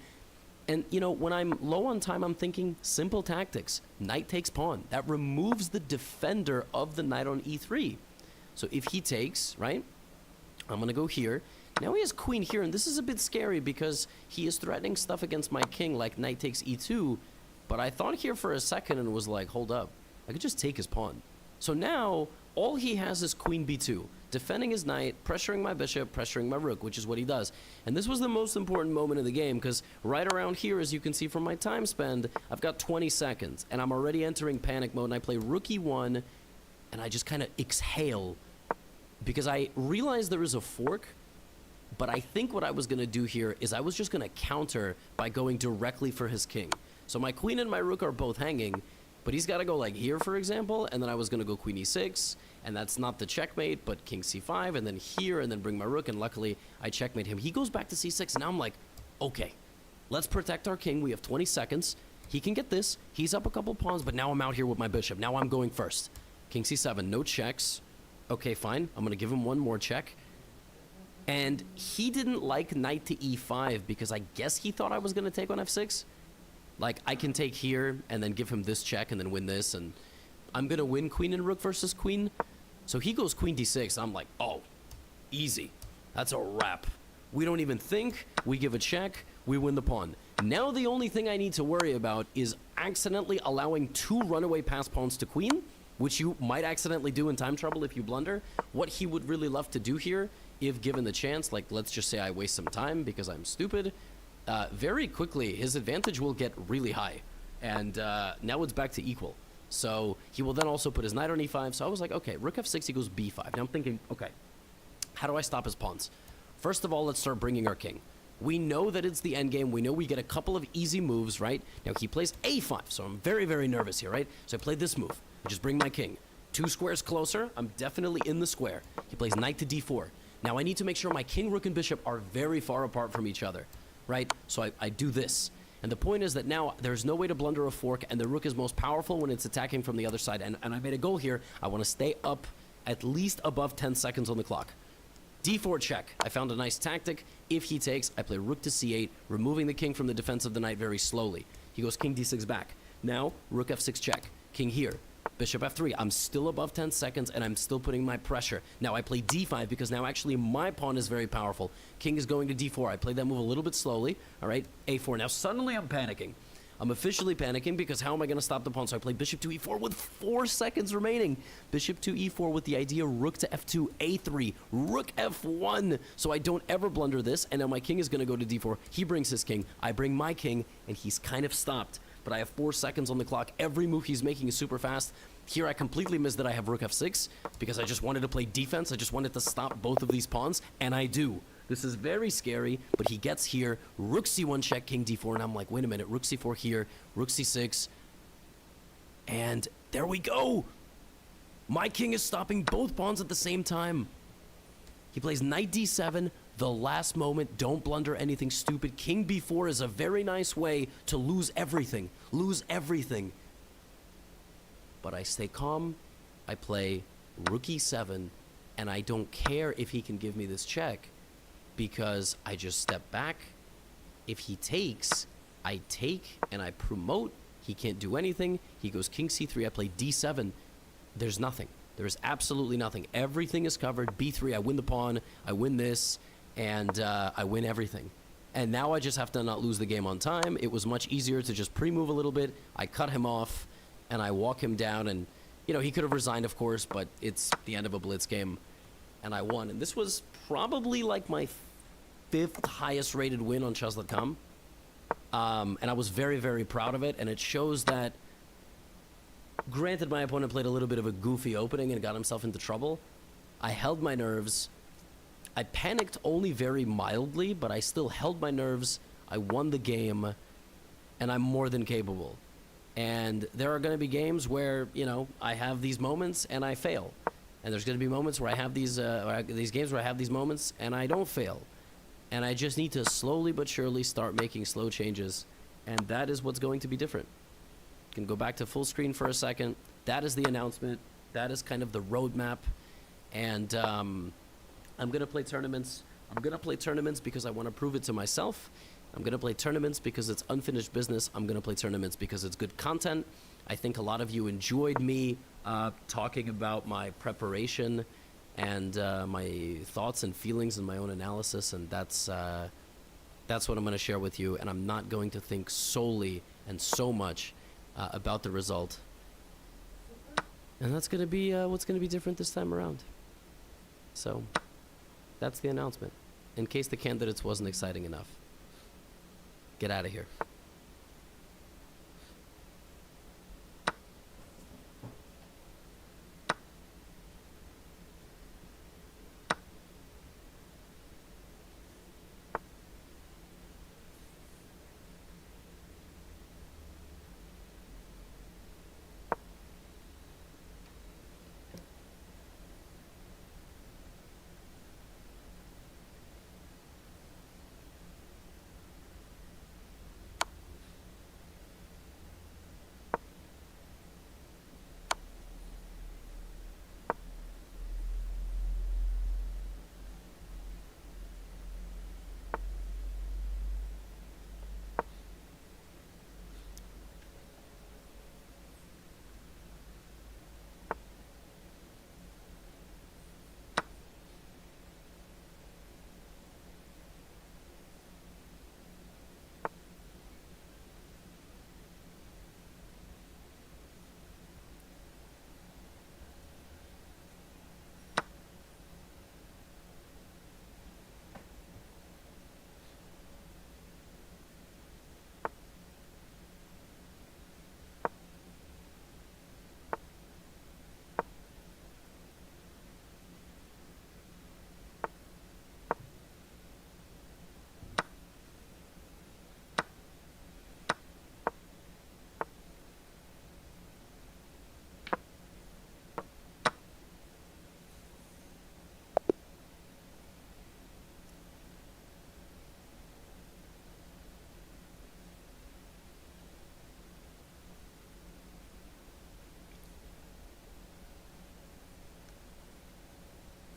And, you know, when I'm low on time, I'm thinking simple tactics. Knight takes pawn. That removes the defender of the knight on e3. So if he takes, right, I'm going to go here. Now he has queen here, and this is a bit scary because he is threatening stuff against my king like knight takes e2. But I thought here for a second and was like, hold up. I could just take his pawn. So now all he has is queen b2, defending his knight, pressuring my bishop, pressuring my rook, which is what he does. And this was the most important moment of the game because right around here, as you can see from my time spend, I've got 20 seconds and I'm already entering panic mode, and I play rook e1 and I just kind of exhale because I realized there is a fork. But I think what I was going to do here is I was just going to counter by going directly for his king. So my queen and my rook are both hanging, but he's got to go like here, for example, and then I was going to go queen e6, and that's not the checkmate, but king c5, and then here, and then bring my rook, and luckily I checkmate him. He goes back to c6, and now I'm like, okay, let's protect our king. We have 20 seconds. He can get this. He's up a couple pawns, but now I'm out here with my bishop. Now I'm going first. King c7, no checks. Okay, fine. I'm going to give him one more check. And he didn't like knight to e5 because I guess he thought I was going to take on f6. Like, I can take here and then give him this check and then win this, and I'm going to win queen and rook versus queen. So he goes queen d6. I'm like, oh, easy. That's a wrap. We don't even think. We give a check. We win the pawn. Now the only thing I need to worry about is accidentally allowing two runaway pass pawns to queen, which you might accidentally do in time trouble if you blunder. What he would really love to do here, if given the chance, like let's just say I waste some time because I'm stupid, very quickly his advantage will get really high. And now it's back to equal. So he will then also put his knight on e5. So I was like, okay, rook f6 equals b5. Now I'm thinking, okay, How do I stop his pawns? First of all, let's start bringing our king. We know that it's the end game. We know we get a couple of easy moves, right? Now, he plays a5, so I'm very, very nervous here, right? So I play this move. I just bring my king. 2 squares closer. I'm definitely in the square. He plays knight to d4. Now, I need to make sure my king, rook, and bishop are very far apart from each other, right? So I do this. And the point is that now there's no way to blunder a fork, and the rook is most powerful when it's attacking from the other side. And I made a goal here. I want to stay up at least above 10 seconds on the clock. d4 check. I found a nice tactic. If he takes, I play rook to c8, removing the king from the defense of the knight very slowly. He goes king d6 back. Now, rook f6 check. King here. Bishop f3. I'm still above 10 seconds, and I'm still putting my pressure. Now, I play d5 because now actually my pawn is very powerful. King is going to d4. I play that move a little bit slowly. All right, a4. Now, suddenly I'm panicking. I'm officially panicking because how am I going to stop the pawn? So I play bishop to e4 with 4 seconds remaining. Bishop to e4 with the idea rook to f2, a3, rook f1. So I don't ever blunder this. And now my king is going to go to d4. He brings his king. I bring my king, and he's kind of stopped. But I have 4 seconds on the clock. Every move he's making is super fast. Here I completely missed that I have rook f6 because I just wanted to play defense. I just wanted to stop both of these pawns, and I do. This is very scary, but he gets here, rook c1 check, king d4, and I'm like, wait a minute, rook c4 here, rook c6, and there we go! My king is stopping both pawns at the same time. He plays knight d7, the last moment, don't blunder anything stupid. King b4 is a very nice way to lose everything. Lose everything. But I stay calm, I play rook e7, and I don't care if he can give me this check, because I just step back. If he takes, I take and I promote. He can't do anything. He goes king c3, I play d7. There's nothing. There's absolutely nothing. Everything is covered. b3, I win the pawn, I win this, and I win everything. And now I just have to not lose the game on time. It was much easier to just pre-move a little bit. I cut him off, and I walk him down, and, you know, he could have resigned, of course, but it's the end of a blitz game, and I won. And this was probably like my 5th highest rated win on chess.com. And I was very, very proud of it, and it shows that, granted, my opponent played a little bit of a goofy opening and got himself into trouble. I held my nerves. I panicked only very mildly, but I still held my nerves. I won the game, and I'm more than capable. And there are going to be games where, you know, I have these moments and I fail. And there's going to be moments where I have these games where I have these moments and I don't fail. And I just need to slowly but surely start making slow changes. And that is what's going to be different. Can go back to full screen for a second. That is the announcement. That is kind of the roadmap. And I'm going to play tournaments. I'm going to play tournaments because I want to prove it to myself. I'm going to play tournaments because it's unfinished business. I'm going to play tournaments because it's good content. I think a lot of you enjoyed me talking about my preparation and my thoughts and feelings and my own analysis, and that's what I'm going to share with you. And I'm not going to think solely and so much about the result. And that's going to be what's going to be different this time around. So that's the announcement. In case the candidates wasn't exciting enough. Get out of here.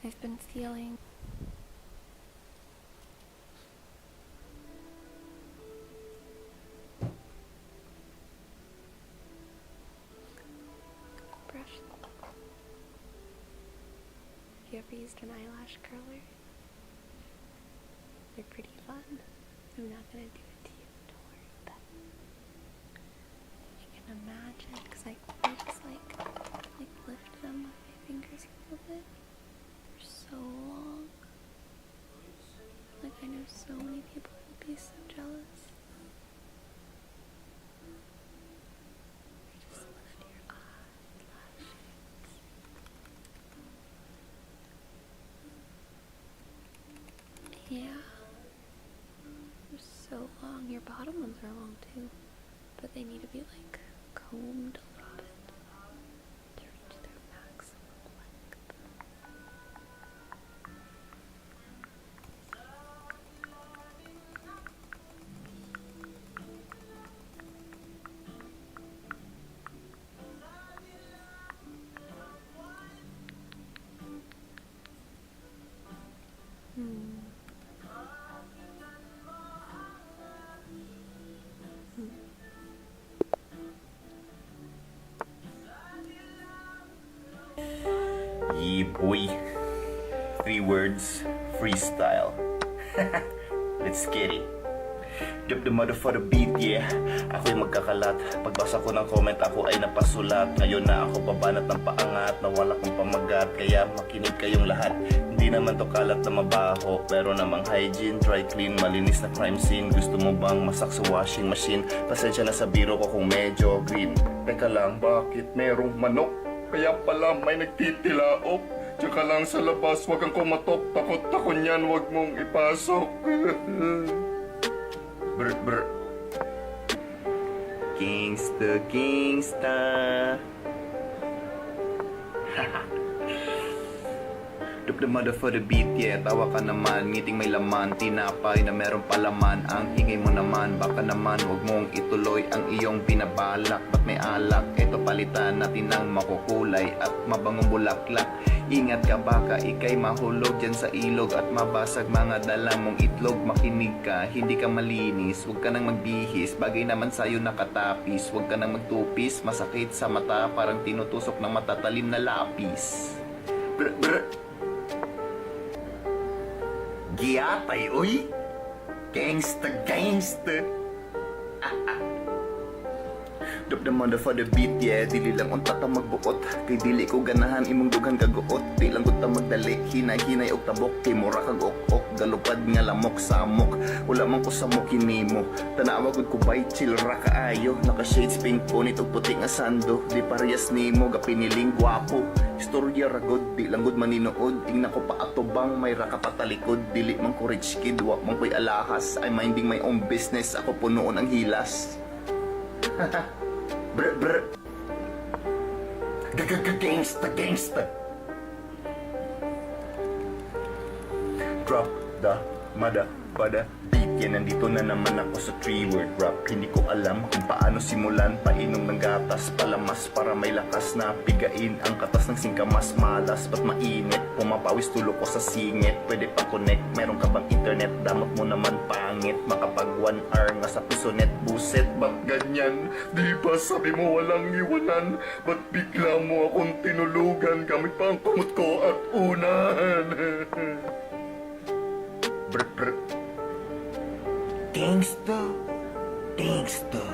I've been feeling. Brush. You ever used an eyelash curler? They're pretty fun. I'm not gonna do it to you, don't worry about it. I can imagine, because I just lift them with my fingers a little bit. They're so long. Like, I know so many people would be so jealous. Just lift your eyelashes. Yeah. They're so long. Your bottom ones are long too. But they need to be like combed a little bit to reach their maximum length. Yeah, boy. 3 words, freestyle. Let's get it. Drop the mother for the beat, yeah. Ako'y magkakalat. Pagbasa ko ng comment, ako ay napasulat. Ngayon na ako babanat ng paangat, nawala kong pamagat. Kaya makinig kayong lahat. Hindi naman to kalat na mabaho, pero namang hygiene, dry clean, malinis na crime scene. Gusto mo bang masak sa washing machine? Pasensya na sa biro ko kung medyo green. Teka lang, bakit merong manok? Kaya pala may nagtitilaok. Tsaka lang sa labas, wag kang kumatok. Takot ako niyan, wag mong ipasok. Brr brr. Gangsta, gangsta. Drop the mother for the beat, yeah. Tawa ka naman, ngiting may laman. Tinapay na meron palaman. Ang ingay mo naman, baka naman wag mong ituloy ang iyong binabalak. Ba't may alak? Ito palitan natin ng makukulay at mabangong bulaklak. Ingat ka baka ikay mahulog dyan sa ilog at mabasag mga dala mong itlog. Makinig ka, hindi ka malinis, huwag ka nang magbihis. Bagay naman sa'yo nakatapis, huwag ka nang magtupis. Masakit sa mata, parang tinutusok ng matatalim na lapis. Brr brr. Giyatay, uy! Gangsta, gangsta! Drop the mother for the beat, yeah. Dili lang unta ta magbuot. Kay dili ko ganahan imong dughang kaguot. Di lang gud ta magdali, hinay-hinay og tabok. Kay mura kag ok-ok, galupad nga lamok samok. Wala man ko sa mokinimo. Tanawa gud ko bay chill ra kaayo. Naka shades pink punit og puti nga sando. Di parehas nimo ga piniling gwapo. Istorya ra gud, di lang gud maninood. Tingnan ko pa atubang may ra ka patalikod. Dili man ko rich kid, wa man ko'y alahas. I'm minding my own business, ako punoon ang hilas. Brr brr. Gangsta, gangsta. Drop the mother pada beat. Yan, nandito na naman ako sa 3-word rap. Hindi ko alam kung paano simulan. Painom ng gatas, palamas para may lakas na pigain ang katas ng singkamas. Malas, ba't mainit? Pumapawis tulo ko sa singit. Pwede pa connect, meron ka bang internet? Damot mo naman pangit. Makapag 1 hour nga sa pisonet. Buset, ba't ganyan? Di ba sabi mo walang iwanan? Ba't bigla mo akong tinulugan? Gamit pa ang kumot ko at unan. Brr brr. Gangsta, gangsta.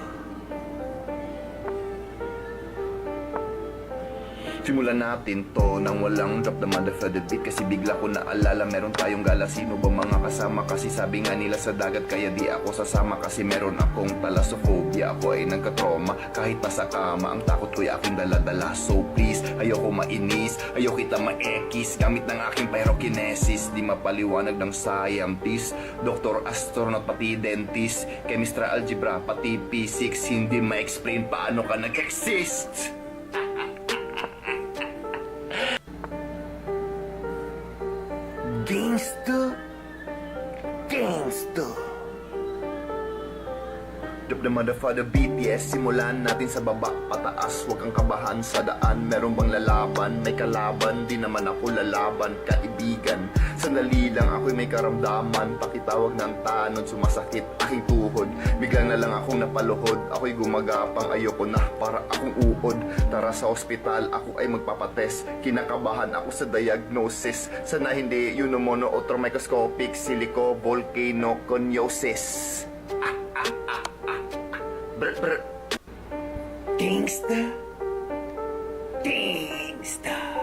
Simulan natin to nang walang drop the motherfucker beat. Kasi bigla ko naalala meron tayong gala. Sino ba mga kasama? Kasi sabi nga nila sa dagat kaya di ako sasama. Kasi meron akong thalassophobia. Ako ay nagkatrauma kahit pa sa kama. Ang takot ko'y aking daladala. So please, ayoko mainis, ayoko kita maekis. Gamit ng aking pyrokinesis. Di mapaliwanag ng scientist, doktor, astronaut, pati dentist, chemistry, algebra, pati physics. Hindi ma-explain paano ka nag-exist. Gangsta, gangsta. Drop the motherfucker beat, yes. Simulan natin sa baba, pataas. Huwag kang kabahan sa daan. Meron bang lalaban? May kalaban, di naman ako lalaban. Kaibigan, sandali lang ako'y may karamdaman. Pakitawag ng tanod, sumasakit aking tuhod. Biglang na lang akong napaluhod. Ako'y gumagapang, ayoko na para akong uod. Tara sa ospital, ako ay magpapatest. Kinakabahan ako sa diagnosis. Sana hindi pneumono o microscopic silicovolcanoconiosis. Brr, brr. Gangsta. Gangsta.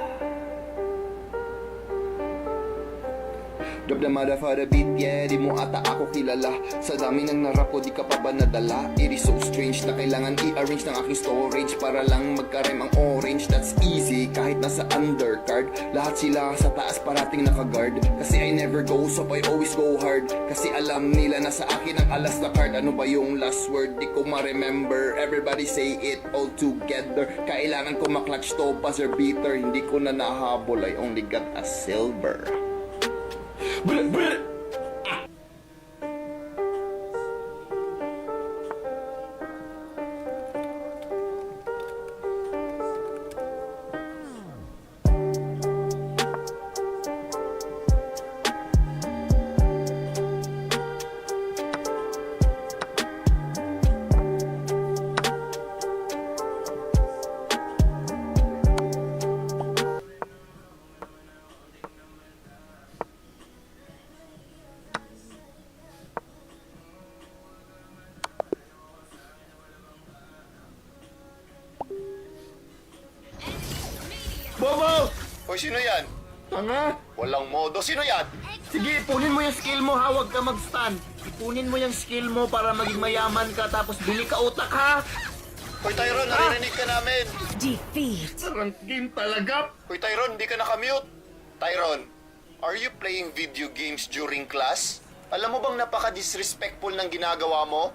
Drop the motherfucker beat, yeah. Di mo ata ako kilala. Sa dami ng narap ko, di ka pa ba nadala? It is so strange na kailangan i-arrange ng aking storage para lang magka-rhyme ang orange. That's easy, kahit nasa undercard. Lahat sila sa taas parating naka-guard. Kasi I never go, so I always go hard. Kasi alam nila na sa akin ang alas na card. Ano ba yung last word? Di ko ma-remember. Everybody say it all together. Kailangan ko maklatch to, buzzer beater. Hindi ko na nahabol, I only got a silver. Brr, brr. Bobo! Hoy, sino yan? Tanga! Walang modo. Sino yan? Sige, ipunin mo yung skill mo ha, huwag ka mag-stun. Ipunin mo yung skill mo para maging mayaman ka, tapos bili ka utak ha! Hoy, Tyron, naririnig ka namin. Defeat. Parang game talaga. Hoy, Tyron, hindi ka nakamute. Tyron, are you playing video games during class? Alam mo bang napaka-disrespectful ng ginagawa mo?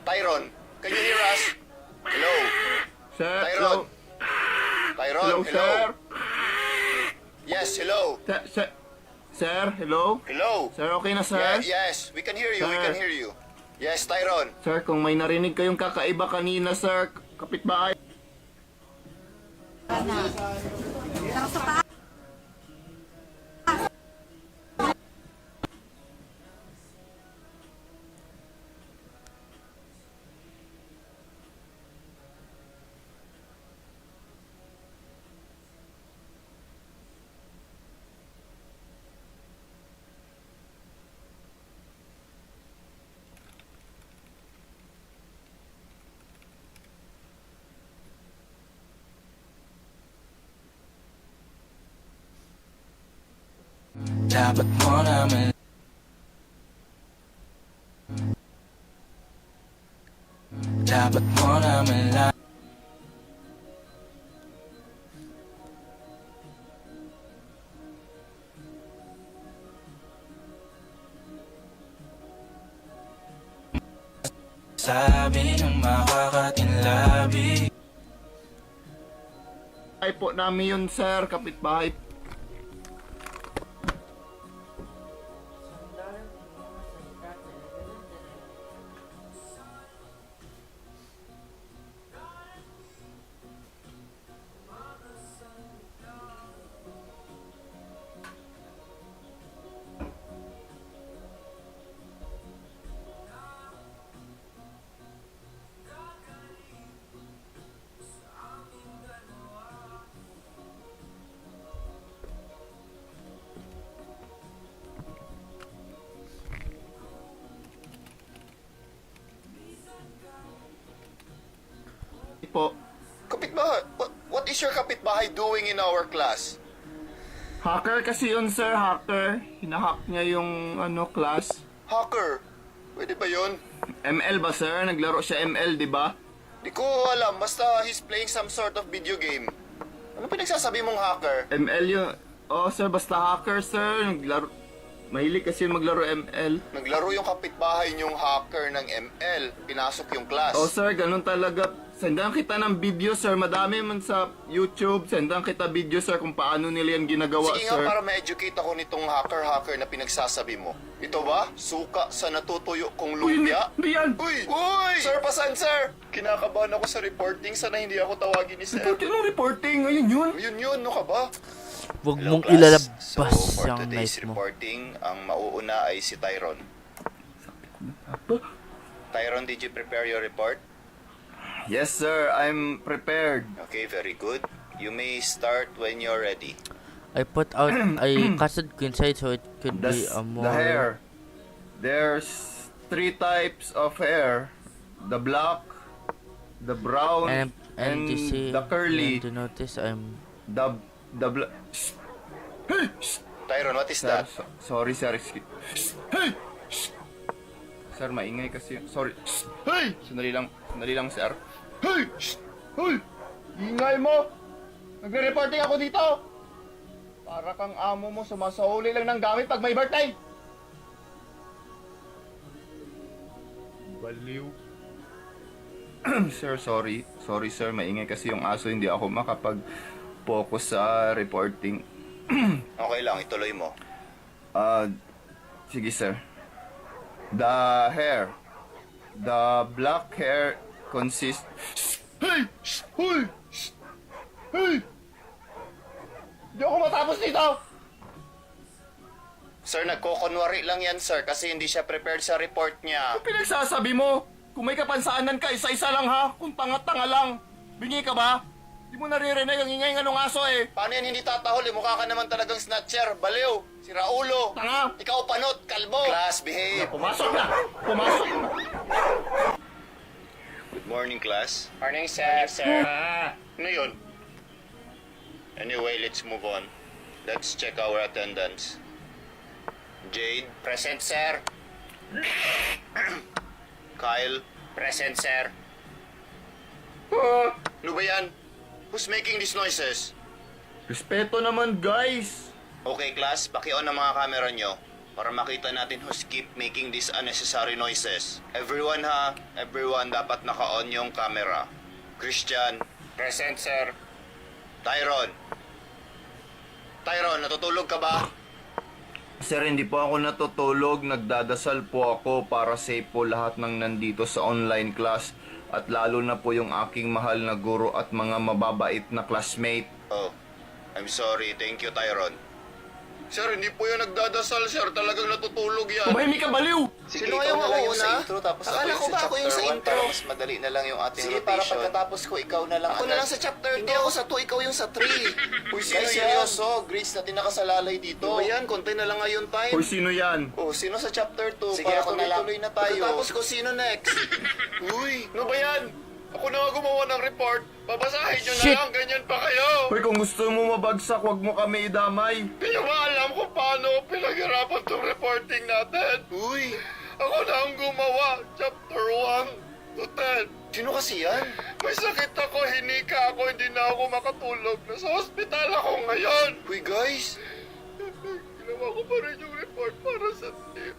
Tyron, can you hear us? Hello? Sir, Tyron? Tyron, hello, hello? sir. Yes, hello? Sir, hello? Hello? Sir, okay na, sir? Yes, we can hear you, we Sir. can hear you. Yes, Tyron. Sir, kung may narinig kayong kakaiba kanina, sir, kapitbahay. Dapat mo naman Dapat mo naman lang sabi ng makakatinlabi. Ay po namin yun, sir, kapitbahay. Po. Kapitbahay, what is your kapitbahay doing in our class? Hacker kasi yun, sir, hacker. Hinahack niya yung, class. Hacker? Pwede ba yun? ML ba, sir? Naglaro siya ML, di ba? Di ko alam, basta he's playing some sort of video game. Ano pinagsasabi mong hacker? ML yun. Oh, sir, basta hacker, sir. Naglaro. Mahilig kasi yun maglaro ML. Naglaro yung kapitbahay niyong hacker ng ML. Pinasok yung class. Oh, sir, ganun talaga. sendan kita ng video, sir. Madami man sa YouTube. Sendan kita video, sir, kung paano nila yan ginagawa, Sige nga sir. para ma-educate ako nitong hacker na pinagsasabi mo. Ito ba? Suka sa natutuyo kong Uy, lumpia? hindi yan. Uy! Uy! Sir, pasan, sir? Kinakabahan ako sa reporting. Sana hindi ako tawagin ni sir. Report yun ang reporting. Ayun yun. Yun, no ka ba? Huwag Hello, mong class. ilalabas So, for yung today's knife mo. reporting, ang mauuna ay si Tyron. Tyron, did you prepare your report? Yes, sir. I'm prepared. Okay, very good. You may start when you're ready. I put out, I cutted ko inside so it could be a more... The hair. There's 3 types of hair. The black, the brown, And you see, the curly. and to notice I'm... The black. Hey! Tyron, what is Sir, that? sorry, sir. Hey! Sir, maingay kasi. Sorry. Hey! Sandali lang, sir. Hey! Hey! Ingay mo! Nagre-reporting ako dito! Para kang amo mo sumasauli lang ng gamit pag may birthday! Baliw. Sir, sorry. Sorry, sir. Maingay kasi yung aso. Hindi ako makapag-focus sa reporting. Okay lang, ituloy mo. Sige, sir. The black hair consists... Hey! Hoy! Hey! Hindi ako matapos dito! Sir, nagkokonwari lang yan, sir, kasi hindi siya prepared sa report niya. Ano pinagsasabi mo? Kung may kapansaanan ka, isa-isa lang ha. Kung tanga-tanga lang. Bingi ka ba? Di mo naririnig ang ingay ng aso eh. Paano yan hindi tatahol? Eh, mukha ka naman talagang snatcher, baliw, si Raulo. Tanga! Ikaw panot, kalbo. Class, behave. Pumasok na! Pumasok na! Good morning, class. Morning, sir. Ano yun? Anyway, let's move on. Let's check our attendance. Jade, present, sir. Kyle, present, sir. Ano ba yan? Who's making these noises? Respeto naman, guys! Okay, class, paki-on ang mga camera nyo para makita natin who's keep making these unnecessary noises. Everyone ha, everyone dapat naka-on yung camera. Christian, present, sir. Tyron, natutulog ka ba? Sir, hindi po ako natutulog. Nagdadasal po ako para safe po lahat ng nandito sa online class. At lalo na po yung aking mahal na guro at mga mababait na classmate. Oh, I'm sorry. Thank you, Tyron. Sir, hindi po yung nagdadasal, sir. Talagang natutulog yan. Tumahimik ka, baliw! Sige, ikaw na lang yung sa intro, tapos Akala ko ba ako yung sa intro? Mas madali na lang yung ating Sige, rotation. para pagkatapos ko, ikaw na lang. Ako na lang sa chapter 2. Hindi ako sa 2, ikaw yung sa 3. Uy, sino Guys, seryoso? Grades natin nakasalalay dito. Ano ba yan? Konti na lang ngayon time. Hoy, sino yan? Oh, sino sa chapter 2? Sige, Para ako na lang. tuloy-tuloy na tayo. Pagkatapos ko, sino next? Uy, ano ba yan? Ako na nga gumawa ng report. Babasahin nyo na Shit! lang. Ganyan pa kayo. Hoy, kung gusto mo mabagsak, wag mo kami idamay. Hindi nyo ba alam kung paano pinaghirapan tong reporting natin? Uy, ako na ang gumawa. Chapter 1 to 10. Sino kasi yan? May sakit ako, hinika ako, hindi na ako makatulog. Nasa hospital ako ngayon. Uy guys, ginawa ko pa rin yung report para sa team.